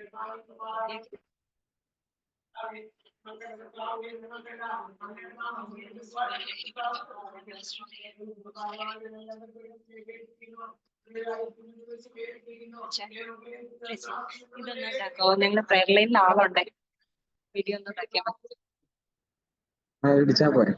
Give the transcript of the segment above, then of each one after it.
ഇതൊന്നും ഉണ്ടാക്കാവോ? ഞങ്ങളുടെ പ്രയർ ലൈനിൽ ആളുണ്ട്. വീഡിയോ ഒന്നും ഉണ്ടാക്കിയാൽ മതി. ഇടിച്ചാ പോരെ.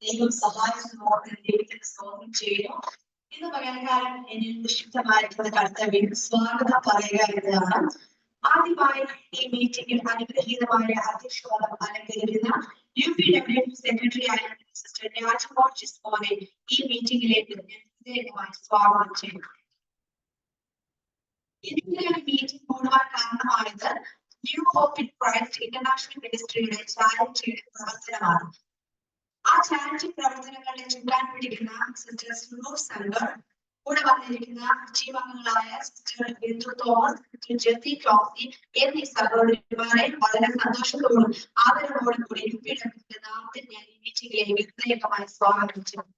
ദൈവം സഹായിച്ചതോടെ ദൈവത്തിന് സ്തോത്രം ചെയ്യുന്നു എന്ന് പറയാൻ കാരണം എന്നിൽ നിക്ഷിപ്തമായിട്ടുള്ള കർത്തവ്യം സ്വാഗതം പറയുക എന്നതാണ്. ആദ്യമായി ഈ മീറ്റിംഗിൽ അനുഗ്രഹീതമായ അധ്യക്ഷപദം അലങ്കരിക്കുന്ന UPW സെക്രട്ടറി ആയിരുന്ന സിസ്റ്റർ രാജ്മോൾ ജിസ്മോനെ ഈ മീറ്റിംഗിലേക്ക് ഹൃദയമായി സ്വാഗതം ചെയ്യുന്നു. ഇതിന്റെ മീറ്റിംഗ് കൂടുവാൻ കാരണമായത് new hope in Christ international മിനിസ്ട്രിയുടെ ചാരിറ്റിയുടെ പ്രവർത്തനമാണ്. ആ ചാരിറ്റി പ്രവർത്തനങ്ങളുടെ ചുക്കാൻ പിടിക്കുന്ന സിസ്റ്റർ സുനൂർ സംഘർ, കൂടെ വന്നിരിക്കുന്ന ജീവങ്ങളായ സിസ്റ്റർ ബിന്ദു തോമസ്, സിസ്റ്റർ ജെത്തി ക്ലോസി എന്നീ സഹോദരിമാരെ വളരെ സന്തോഷത്തോടും ആദരവോടും കൂടി UPW നാമത്തിൽ ഞാൻ ഈ മീറ്റിംഗിലേക്ക് ഹൃദയമായി സ്വാഗതം ചെയ്യുന്നു.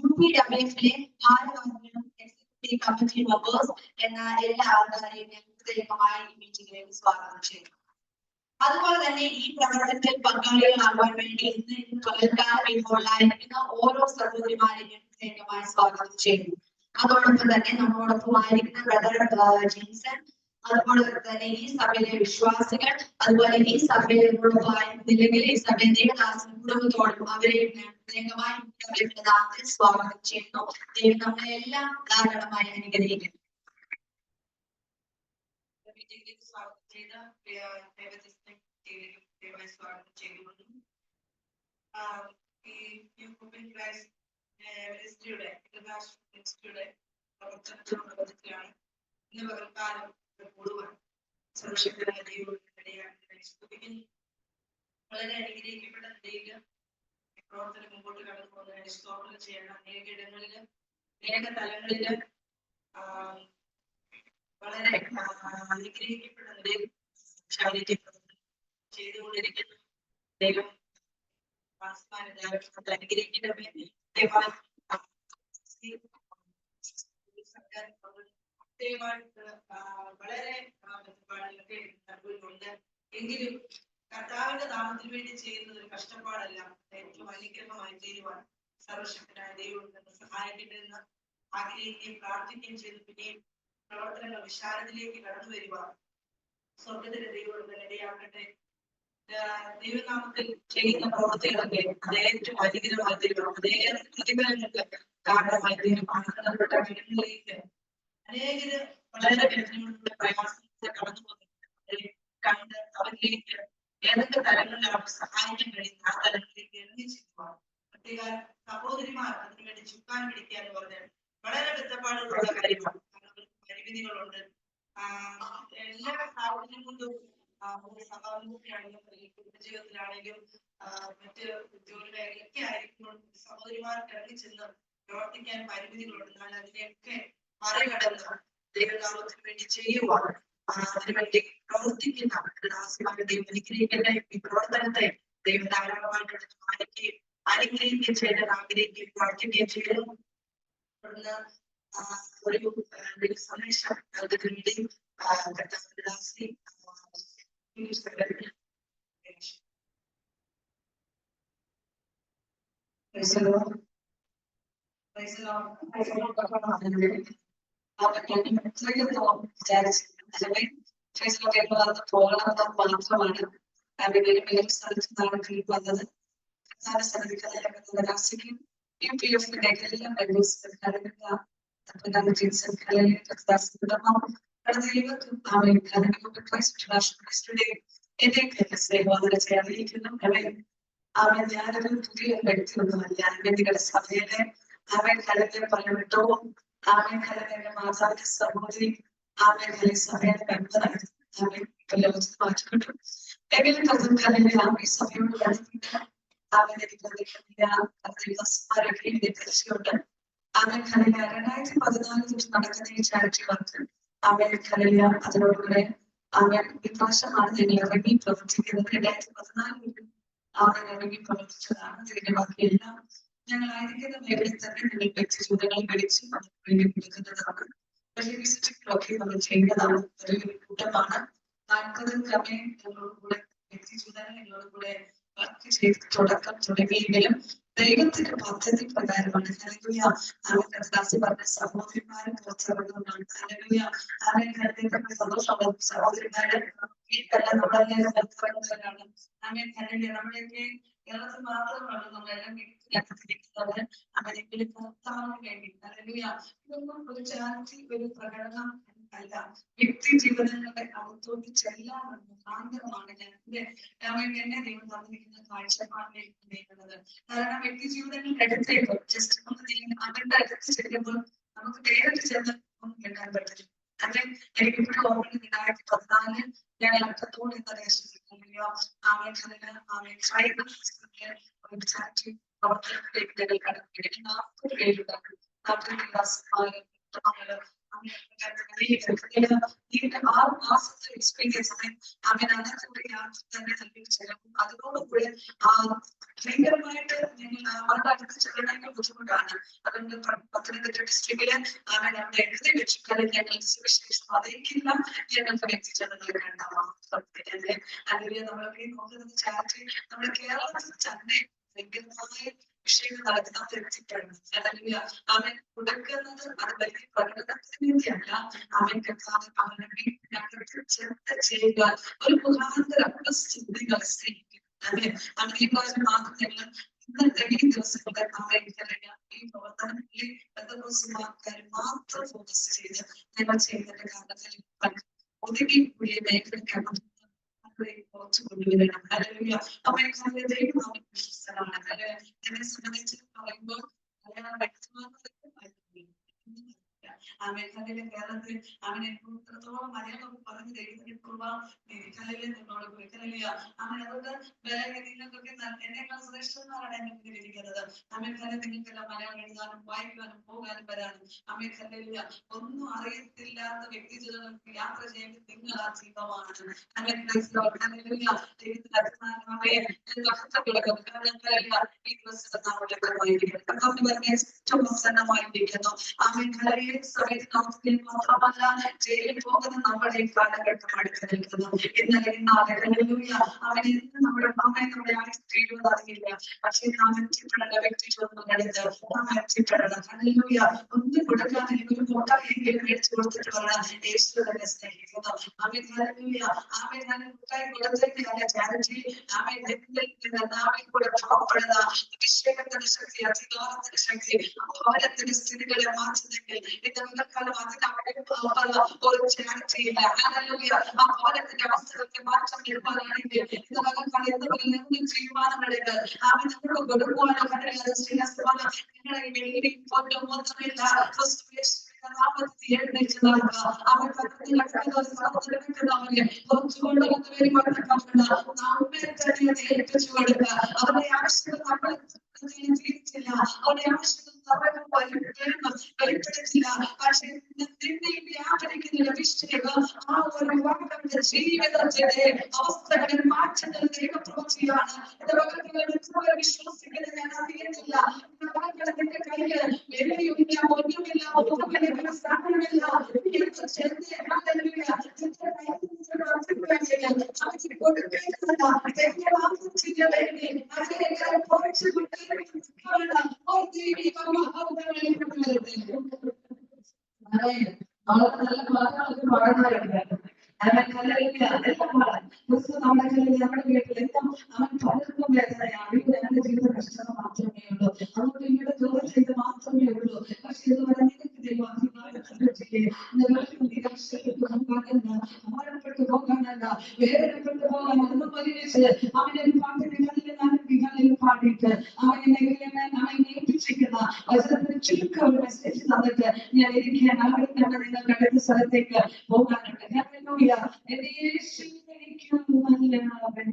UPWFിലെ ഭാരവാഹികളും എക്സിക്യൂട്ടീവ് കമ്മിറ്റി മെമ്പേഴ്സ് എന്ന എല്ലാ ആൾക്കാരെയും ഞാൻ ഹൃദയമായി ഈ മീറ്റിംഗിലേക്ക് സ്വാഗതം ചെയ്യുന്നു. അതുപോലെ തന്നെ ഈ പ്രവർത്തനത്തിൽ പങ്കാളികളാകാൻ വേണ്ടി ഇന്ന് പകൽക്കാലം ഇപ്പോഴായിരിക്കുന്ന ഓരോ സഹോദരിമാരെയും ഹൃദയമായി സ്വാഗതം ചെയ്യുന്നു. അതോടൊപ്പം തന്നെ നമ്മോടൊപ്പം ആയിരിക്കുന്ന ബ്രദർ ജിൻസൺ, അതുപോലെ തന്നെ ഈ സഭയിലെ വിശ്വാസികൾ, അതുപോലെ ഈ സഭയിലുള്ള നിലവിൽ ഈ സഭയെ ദൈവദാസൻ കുടുംബത്തോടും അവരെയും ഹൃദയമായി നാമത്തിൽ സ്വാഗതം ചെയ്യുന്നു. ദൈവം നമ്മളെല്ലാം ധാരാളമായി അനുഗ്രഹിക്കുന്നു. സ്വാഗതം ചെയ്ത സ്വാഗതം ചെയ്തുകൊണ്ടും ഈ പ്രവർത്തനത്തിലാണ് ഇന്ന് പകൽക്കാലം കൂടുവാൻ സുരക്ഷിതരായ ദൈവം വളരെ അനുഗ്രഹിക്കപ്പെട്ട നിലയിൽ പ്രവർത്തനം മുമ്പോട്ട് കടന്നു പോകുന്നതിന് സ്തോത്രം ചെയ്യണം. അനേക ഇടങ്ങളില് അനേക തലങ്ങളില് വളരെ അനുഗ്രഹിക്കപ്പെട്ട നിലയിൽ ചാരിറ്റി പ്രവർത്തനം ചെയ്തുകൊണ്ടിരിക്കുന്നു. ദൈവം അനുഗ്രഹിക്കണമേ. വളരെ കഷ്ടപ്പാടുകളൊക്കെ നൽകുന്നുണ്ട്. എങ്കിലും കർത്താവിന്റെ നാമത്തിന് വേണ്ടി ചെയ്യുന്നത് ഒരു കഷ്ടപ്പാടല്ല, ഏറ്റവും അനുഗ്രഹമായി തീരുവാൻ സർവശക്തനായ ദൈവം തന്നെ സഹായിക്കട്ടെന്ന് ആഗ്രഹിക്കുകയും പ്രാർത്ഥിക്കുകയും ചെയ്തു. പിന്നെയും പ്രവർത്തനങ്ങൾ വിശാലത്തിലേക്ക് കടന്നു വരുവാൻ സ്വർഗത്തിലെ ദൈവം തന്നെ ഇടയാക്കട്ടെ. ദൈവനാമത്തിൽ ചെയ്യുന്ന പ്രവൃത്തികളൊക്കെ അത് ഏറ്റവും അനുഗ്രഹമായി തീരുവാൻ, അതേറെ പ്രതിഫലങ്ങൾക്ക് കാരണമായി തീരും. ആഗ്രഹപ്പെട്ട ഇടങ്ങളിലേക്ക് അനേകര് വളരെ വേദനകളുടെ പ്രയാസങ്ങളെ കടന്നു പോകുന്നത് കണ്ട് അവരിലേക്ക് ഏതൊക്കെ തലങ്ങളിലാണ് സഹായിക്കാൻ കഴിയുന്ന ആ തലങ്ങളിലേക്ക് ഇറങ്ങി ചെല്ലുവാൻ പ്രത്യേക സഹോദരിമാർ അതിനുവേണ്ടി ചുക്കാൻ പിടിക്കുക എന്ന് പറഞ്ഞാൽ വളരെ ബന്ധപ്പാടുള്ള കാര്യമാണ്. കാരണം പരിമിതികളുണ്ട്. എല്ലാ സാഹചര്യം കൊണ്ടും സഹോദരിയാണെങ്കിലും കുടുംബജീവിതത്തിലാണെങ്കിലും മറ്റ് ജോലി മേഖലയൊക്കെ ആയിരിക്കുമ്പോൾ സഹോദരിമാർക്ക് ഇറങ്ങി ചെന്ന് പ്രവർത്തിക്കാൻ പരിമിതികളുണ്ട്. എന്നാൽ അതിനെയൊക്കെ മറികടന്ന് ദൈവനാമത്തിന് വേണ്ടി ചെയ്യുവാൻ അതിനുവേണ്ടി പ്രവർത്തിക്കുന്ന ദാസിമാരെ ദൈവം അനുഗ്രഹിക്കട്ടെ. ഈ പ്രവർത്തനത്തെ ദൈവം ധാരാളമായിട്ട് അനുഗ്രഹിക്കുകയും ചെയ്ത് ആഗ്രഹിക്കുകയും പ്രാർത്ഥിക്കുകയും ചെയ്തു. ഒരു സന്ദേശം നൽകുന്നതിന് വേണ്ടി ദാസി പോകണമെന്ന് മാത്രമാണ് വലിയ സ്ഥലത്താണ് വന്നത്. ഞാനൊരു പുതിയ വ്യക്തിയൊന്നുമല്ല. നിങ്ങളുടെ സഭയിലെ അവൻ കലത്തെ പറഞ്ഞിട്ടോ അവൻ കലന്റെ മാതാവിന്റെ സഹോദരി അവൻ കല സഭയുടെ മെമ്പറായിരുന്നു. അവൻ ലോകത്ത് മാറ്റിക്കൊണ്ടു എങ്കിലും കലന്റെ ആ സഭയോട് അവൻ എനിക്ക് തീർച്ചയുണ്ട്. അവൻ കലയ 2014 തൊട്ട് നടക്കുന്ന ഈ ചാരിറ്റി വർക്ക് അവൻ കലയ അതിനോടുകൂടെ അവൻ വിപ്രാശമാണ് ഞങ്ങൾ ഇറങ്ങി പ്രവർത്തിക്കുന്നത്. 2014 അവൻ ഇറങ്ങി പ്രവർത്തിച്ചതാണ്. ഇതിന്റെ ബാക്കിയെല്ലാം ഞങ്ങളായിരിക്കുന്ന മേഖലയിൽ തന്നെ നിങ്ങൾ വ്യക്തിജീവിതങ്ങൾ പിടിച്ച് നമുക്ക് വേണ്ടി കൊടുക്കുന്നതാണ്. വലിയ വിസിറ്റിലൊക്കെ നമ്മൾ ചെയ്യുന്നതാണ്. വലിയൊരു കൂട്ടമാണ്. 40 ക്രമേ ഞങ്ങളോടുകൂടെ വ്യക്തിജീവിതങ്ങൾ ഞങ്ങളോടുകൂടെ വർക്ക് ചെയ്ത് തുടക്കം തുടങ്ങിയെങ്കിലും ദൈവത്തിന്റെ പദ്ധതി പ്രകാരമാണ്. ഹല്ലേലൂയ. അവൻ ദാസി പറഞ്ഞ സഹോദരിമാരും പുറത്തിറങ്ങുന്നതാണ്. ഹല്ലേലൂയ. അവൻ കരുതിയതൊക്കെ സന്തോഷമുള്ള സഹോദരിമാരെ വീട്ടിലെല്ലാം നമ്മളെല്ലാം പുറത്തിറങ്ങുന്നവരാണ്. അവൻ ഹല്ലേലൂയ. നമ്മുടെയൊക്കെ കേരളത്തിൽ മാത്രമാണ് നമ്മളെല്ലാം വീട്ടിലിരിക്കുന്നവർ. അവരെങ്കിലും കർത്താവിന് വേണ്ടി ഹല്ലേലൂയ. ഇതൊന്നും ഒരു ചാരിറ്റി ഒരു പ്രകടനം അല്ല. വ്യക്തി ജീവിതങ്ങളുടെ അകത്തോട്ട് ചെല്ലാമെന്ന് ആഗ്രഹമാണ് എന്നെ ദൈവം തന്നിരിക്കുന്ന കാഴ്ചപ്പാടിലേക്ക് നീക്കുന്നത്. കാരണം വ്യക്തി ജീവിതങ്ങളുടെ അടുത്തേക്ക് ജസ്റ്റ് അവരുടെ അടുത്ത് ചെല്ലുമ്പോൾ നമുക്ക് നേരിട്ട് ചെന്ന് ഒന്നും കേൾക്കാൻ പറ്റില്ല. അങ്ങനെ എനിക്കിപ്പോഴും ഓർമ്മ 2014 ഞാൻ അർത്ഥത്തോട് എന്ന ദേശത്ത് ഒരു ചാരിറ്റി പ്രവർത്തനത്തിലേക്ക് ഞങ്ങൾ കടക്കുകയാണ്. 40 പേരുണ്ടാകും. 6 മാസത്തെ എക്സ്പീരിയൻസ് അവൻ അതിനകത്ത് യാത്ര തന്നെ നൽകിച്ചേരും. അതിനോടുകൂടെ ഭയങ്കരമായിട്ട് ഞങ്ങൾ അവരുടെ അടുത്ത് ചെല്ലണമെങ്കിൽ ബുദ്ധിമുട്ടാണ്. അതുകൊണ്ട് പത്തനംതിട്ട ഡിസ്ട്രിക്റ്റില് അവൻ അവിടെ എഴുതി വെച്ചിട്ട് ഞങ്ങൾ സുവിശേഷം അതേക്കെല്ലാം ഞങ്ങൾക്ക് വ്യക്തിജനങ്ങൾ കണ്ടാവാം. അല്ലെങ്കിൽ നമ്മളൊക്കെ നോക്കുന്നത് ചാരിറ്റി നമ്മുടെ കേരളത്തിൽ തന്നെ ഭയങ്കരമായ വിഷയങ്ങൾ നടക്കുന്ന വ്യക്തിത്വമാണ്. അല്ലെങ്കിൽ അവൻ കൊടുക്കുന്നത് അത് വലിയ പ്രകടനത്തിന് വേണ്ടിയല്ല. അവൻ അവനെ ചിന്ത ചെയ്യുക ഒരു മുഖാന്തര സ്ഥിതികൾ സ്നേഹിക്കും. അല്ലെ അവൻ ഈ പറഞ്ഞ മാത്രമല്ല ഇന്നത്തെ ഈ ദിവസങ്ങളുടെ ഈ പ്രവർത്തനങ്ങളിൽ ബന്ധുമാക്കാർ മാത്രം ഫോക്കസ് ചെയ്ത് ഞങ്ങൾ ചെയ്യുന്നതിന്റെ കാരണത്തിൽ ഒതുങ്ങി കൂടിയ മേഖലയ്ക്കാണ് കുറച്ച് കൊണ്ടുവരണം. അല്ലെങ്കിൽ അവൻ ദൈവം വിശ്വസ്തനാണ്. അല്ലെ എന്നെ സംബന്ധിച്ച് പറയുമ്പോൾ അവൻ കല്ലിലെ കേരളത്തിൽ അവൻ എത്രത്തോളം മലയാളം പറഞ്ഞ് ദൈവത്തിന്റെ കൃപ കല്ലിലെ നിന്നോട് പോയി കല്ലിയ അവൻ അതുകൊണ്ട് വേറെ നിങ്ങൾക്കൊക്കെ എന്നെക്കാൾ ശ്രേഷ്ഠന്മാരാണ് എന്നെ മുന്നിലിരിക്കുന്നത്. അവൻ കല്ലിൽ നിങ്ങൾക്കെല്ലാം മലയാളം എഴുതാനും വായിക്കാനും പോകാനും വരാനും അവൻ കല്ലില്ല ഒന്നും അറിയത്തില്ലാത്ത വ്യക്തിജനങ്ങൾക്ക് യാത്ര ചെയ്യാൻ നിങ്ങൾ ആ ജീവമാണ്. അവൻ ദൈവത്തിന്റെ അഭിമാനമായ ഈ ദിവസം നമ്മുടെ ഏറ്റവും അവസാനമായിരിക്കുന്നു. അവൻ കലയെ സമയത്ത് മാത്രമല്ല ജയിലിൽ പോകുന്ന നമ്മുടെ ഈ കാലഘട്ടം അടുത്ത് നിൽക്കുന്നു. ഇന്നലെ അവൻ ഇന്ന് നമ്മുടെ അമ്മയെ നമ്മുടെ ആഴ്ച അറിയില്ല. പക്ഷേ നാം എത്തിപ്പെടേണ്ട വ്യക്തിത്വങ്ങളിത് നാം എത്തിപ്പെടണം. ഹല്ലേലൂയ. ഒന്നും കൊടുക്കാതെ ഒരു മുട്ടായെങ്കിലും മേടിച്ചു കൊടുത്തിട്ട് പറഞ്ഞാൽ യേശു തന്നെ സ്നേഹിക്കുന്നു. അവൻ ഹല്ലേലൂയ. അവൻ ഞാൻ മുട്ടായി കൊടുത്തിട്ട് ചാരിറ്റി അവൻ നാവിൽ കൂടെ പുറപ്പെടുന്ന അഭിഷേകത്തിന്റെ ശക്തി അധികാരത്തിന്റെ ശക്തി ഭവനത്തിന്റെ സ്ഥിതികളെ മാറ്റുന്നെങ്കിൽ ഇന്നത്തെ കാലം അതിനവിടെ ഒരു ചാരിറ്റിയില്ല. ഹല്ലേലൂയ. ആ ഭവനത്തിന്റെ അവസ്ഥകൾക്ക് മാറ്റം വരുവാനാണെങ്കിൽ ഇന്നത്തെ കാലം എന്തെങ്കിലും തീരുമാനങ്ങളെടുത്ത് അവൻ നമ്മളോട് കൊടുക്കുവാനോ നിങ്ങളെ വെളിയിൽ പോലും ഒന്നുമില്ല. അവരുടെ ആവശ്യങ്ങൾ നമ്മൾ ജീവിച്ചില്ല. അവരുടെ ആവശ്യങ്ങൾ വെളിപ്പെടുത്തില്ല. പക്ഷെ വ്യാപരിക്കുന്ന അഭിഷേകം ആ ഒരു വാക്കുകളുടെ ജീവിതത്തിന്റെ അവസ്ഥകളിൽ മാറ്റങ്ങൾ ദൈവപ്രവൃത്തിയാണ്. വിശ്വസിക്കുന്നത് ഞാൻ അറിയുന്നില്ല. നിന്റെ കയ്യിൽ വിലയില്ല, ഒന്നുമില്ല, ഒന്നുമില്ല, സ്ഥാനമില്ല. നല്ല ഭാഗങ്ങളൊക്കെ പാടുന്നവരുണ്ട്. അവൻ കല്ലില്ല അതെല്ലാം പാടാൻ നമ്മുടെ കല്ലിൽ നമ്മുടെ വീട്ടിലെല്ലാം അവൻ പലർക്കും വേദനയാണ്. ഇത് ഞങ്ങളുടെ ജീവിത കഷ്ടത മാത്രമേ ഉള്ളൂ. അതുകൊണ്ട് ഇങ്ങനെ ജോലി ചെയ്ത് മാത്രമേ ഉള്ളൂ. പക്ഷെ ഇതുവരെ നിങ്ങൾക്ക് ദൈവം നിങ്ങൾക്ക് നിരാശപ്പെട്ടു പോകാനല്ല, അമരപ്പെട്ടു പോകാനല്ല, വേദനപ്പെട്ടു പോകാൻ ഒന്നും പരിഗണിച്ച് അവനൊരു പാട്ടിന്റെ കല്ലിൽ പാടിയിട്ട് അവനെ ഏൽപ്പിച്ചിരിക്കുന്ന വചനത്തിന് ചുരുക്കം ഒരു മെസ്സേജ് തന്നിട്ട് ഞാൻ ഇരിക്കാൻ ആഗ്രഹിക്കുന്ന നിങ്ങൾക്ക് അടുത്ത സ്ഥലത്തേക്ക് പോകാനുണ്ട്. എന്റെ യേശു എനിക്ക് നല്ലവൻ,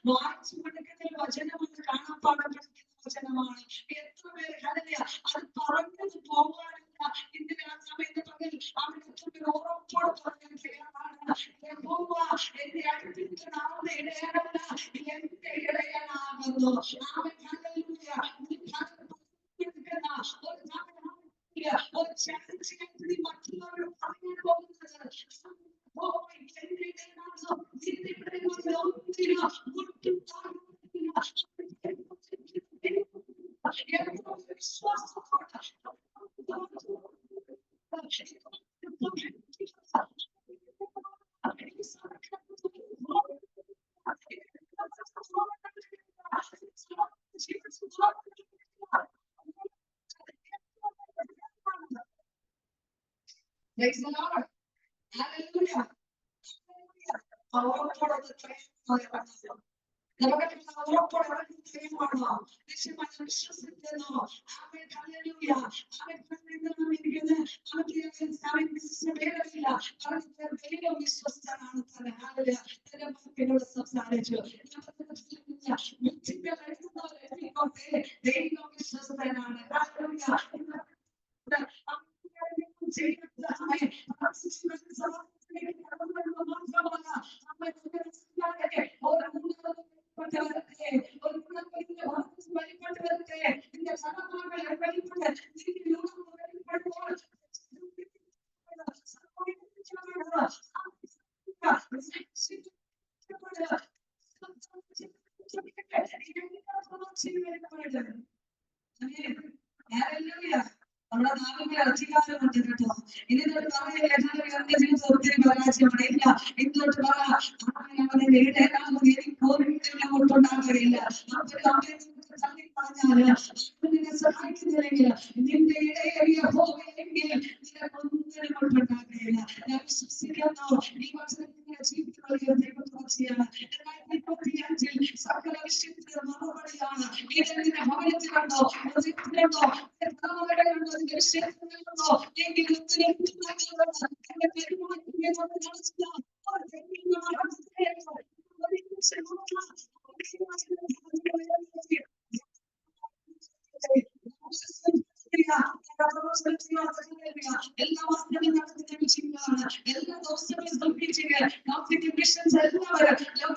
വായിച്ചു പഠിക്കുന്ന വചനമാണ്, കാണാപ്പാഠം പഠിക്കുന്ന വചനമാണ്. എത്ര പേര് ഹല്ലേലൂയ അത് പറഞ്ഞത് പോകാനില്ല. ഇന്ന് സമയത്ത് പകൽ അവിടെ ഉറപ്പോട് പറയാൻ തയ്യാറാണ്. യഹോവ എന്റെ അടുത്തിരിക്കുന്ന ആളുടെ ഇടയനല്ല, എന്റെ ഇടയനാകുന്നു. അവൻ ഹല്ലേലൂയ ഒരു ചാൻസ് മറ്റുള്ളവർ പറയാൻ പോകുന്നത് Praise the Lord. Hallelujah. സംസാരിച്ചു ദൈവം വിശ്വസ്തനാണ്. നമ്മുടെ നാവിന്റെ അധികാരമുണ്ട് കേട്ടോ. ഇന്നിട്ട് പറയില്ല ഒത്തിരി പരാജയമാണ്. ഇല്ല, ഇന്നോട്ട് പറയാതിന്റെ ഇടയിലാകുമ്പോൾ എനിക്ക് ഒരിക്കലും ഒട്ടുണ്ടാകുകയില്ല. പറഞ്ഞാല് നിന്നെ സഹായിക്കുന്നില്ലെങ്കിൽ നിന്റെ ഇടയിൽ യഹോവയെങ്കിൽ നിനക്കൊന്നിനും ഒട്ടുണ്ടാകുകയില്ല. ഞാൻ വിശ്വസിക്കുന്നു ഈ വചനത്തിന്റെ ജീവിതത്തിലുള്ള ദൈവപ്രവൃത്തിയാണ്. 2025 സകല വിഷയത്തിന് മറുപടിയാണ്. ഇതിന്റെ ഭവനത്തിലുണ്ടോ, ഹൃദയത്തിലുണ്ടോ, എല്ലാ വാസ്തവം നടത്തുന്ന എല്ലാ ദിവസവും മിഷൻസ് എല്ലാവരും എല്ലാം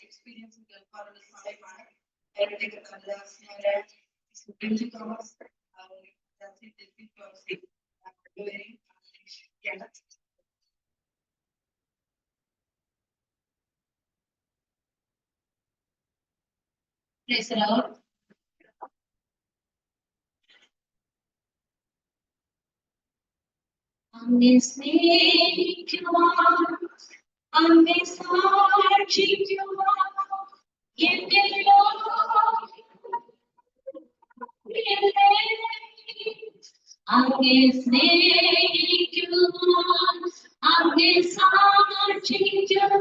experience Praise the Lord. അങ്ങേ സ്നേഹിക്കുവാൻ, അങ്ങേ സാക്ഷിക്കുവാൻ, എന്റെ അങ്ങേ സ്നേഹിക്കുവാൻ, അങ്ങേ സാക്ഷിക്കുവാൻ,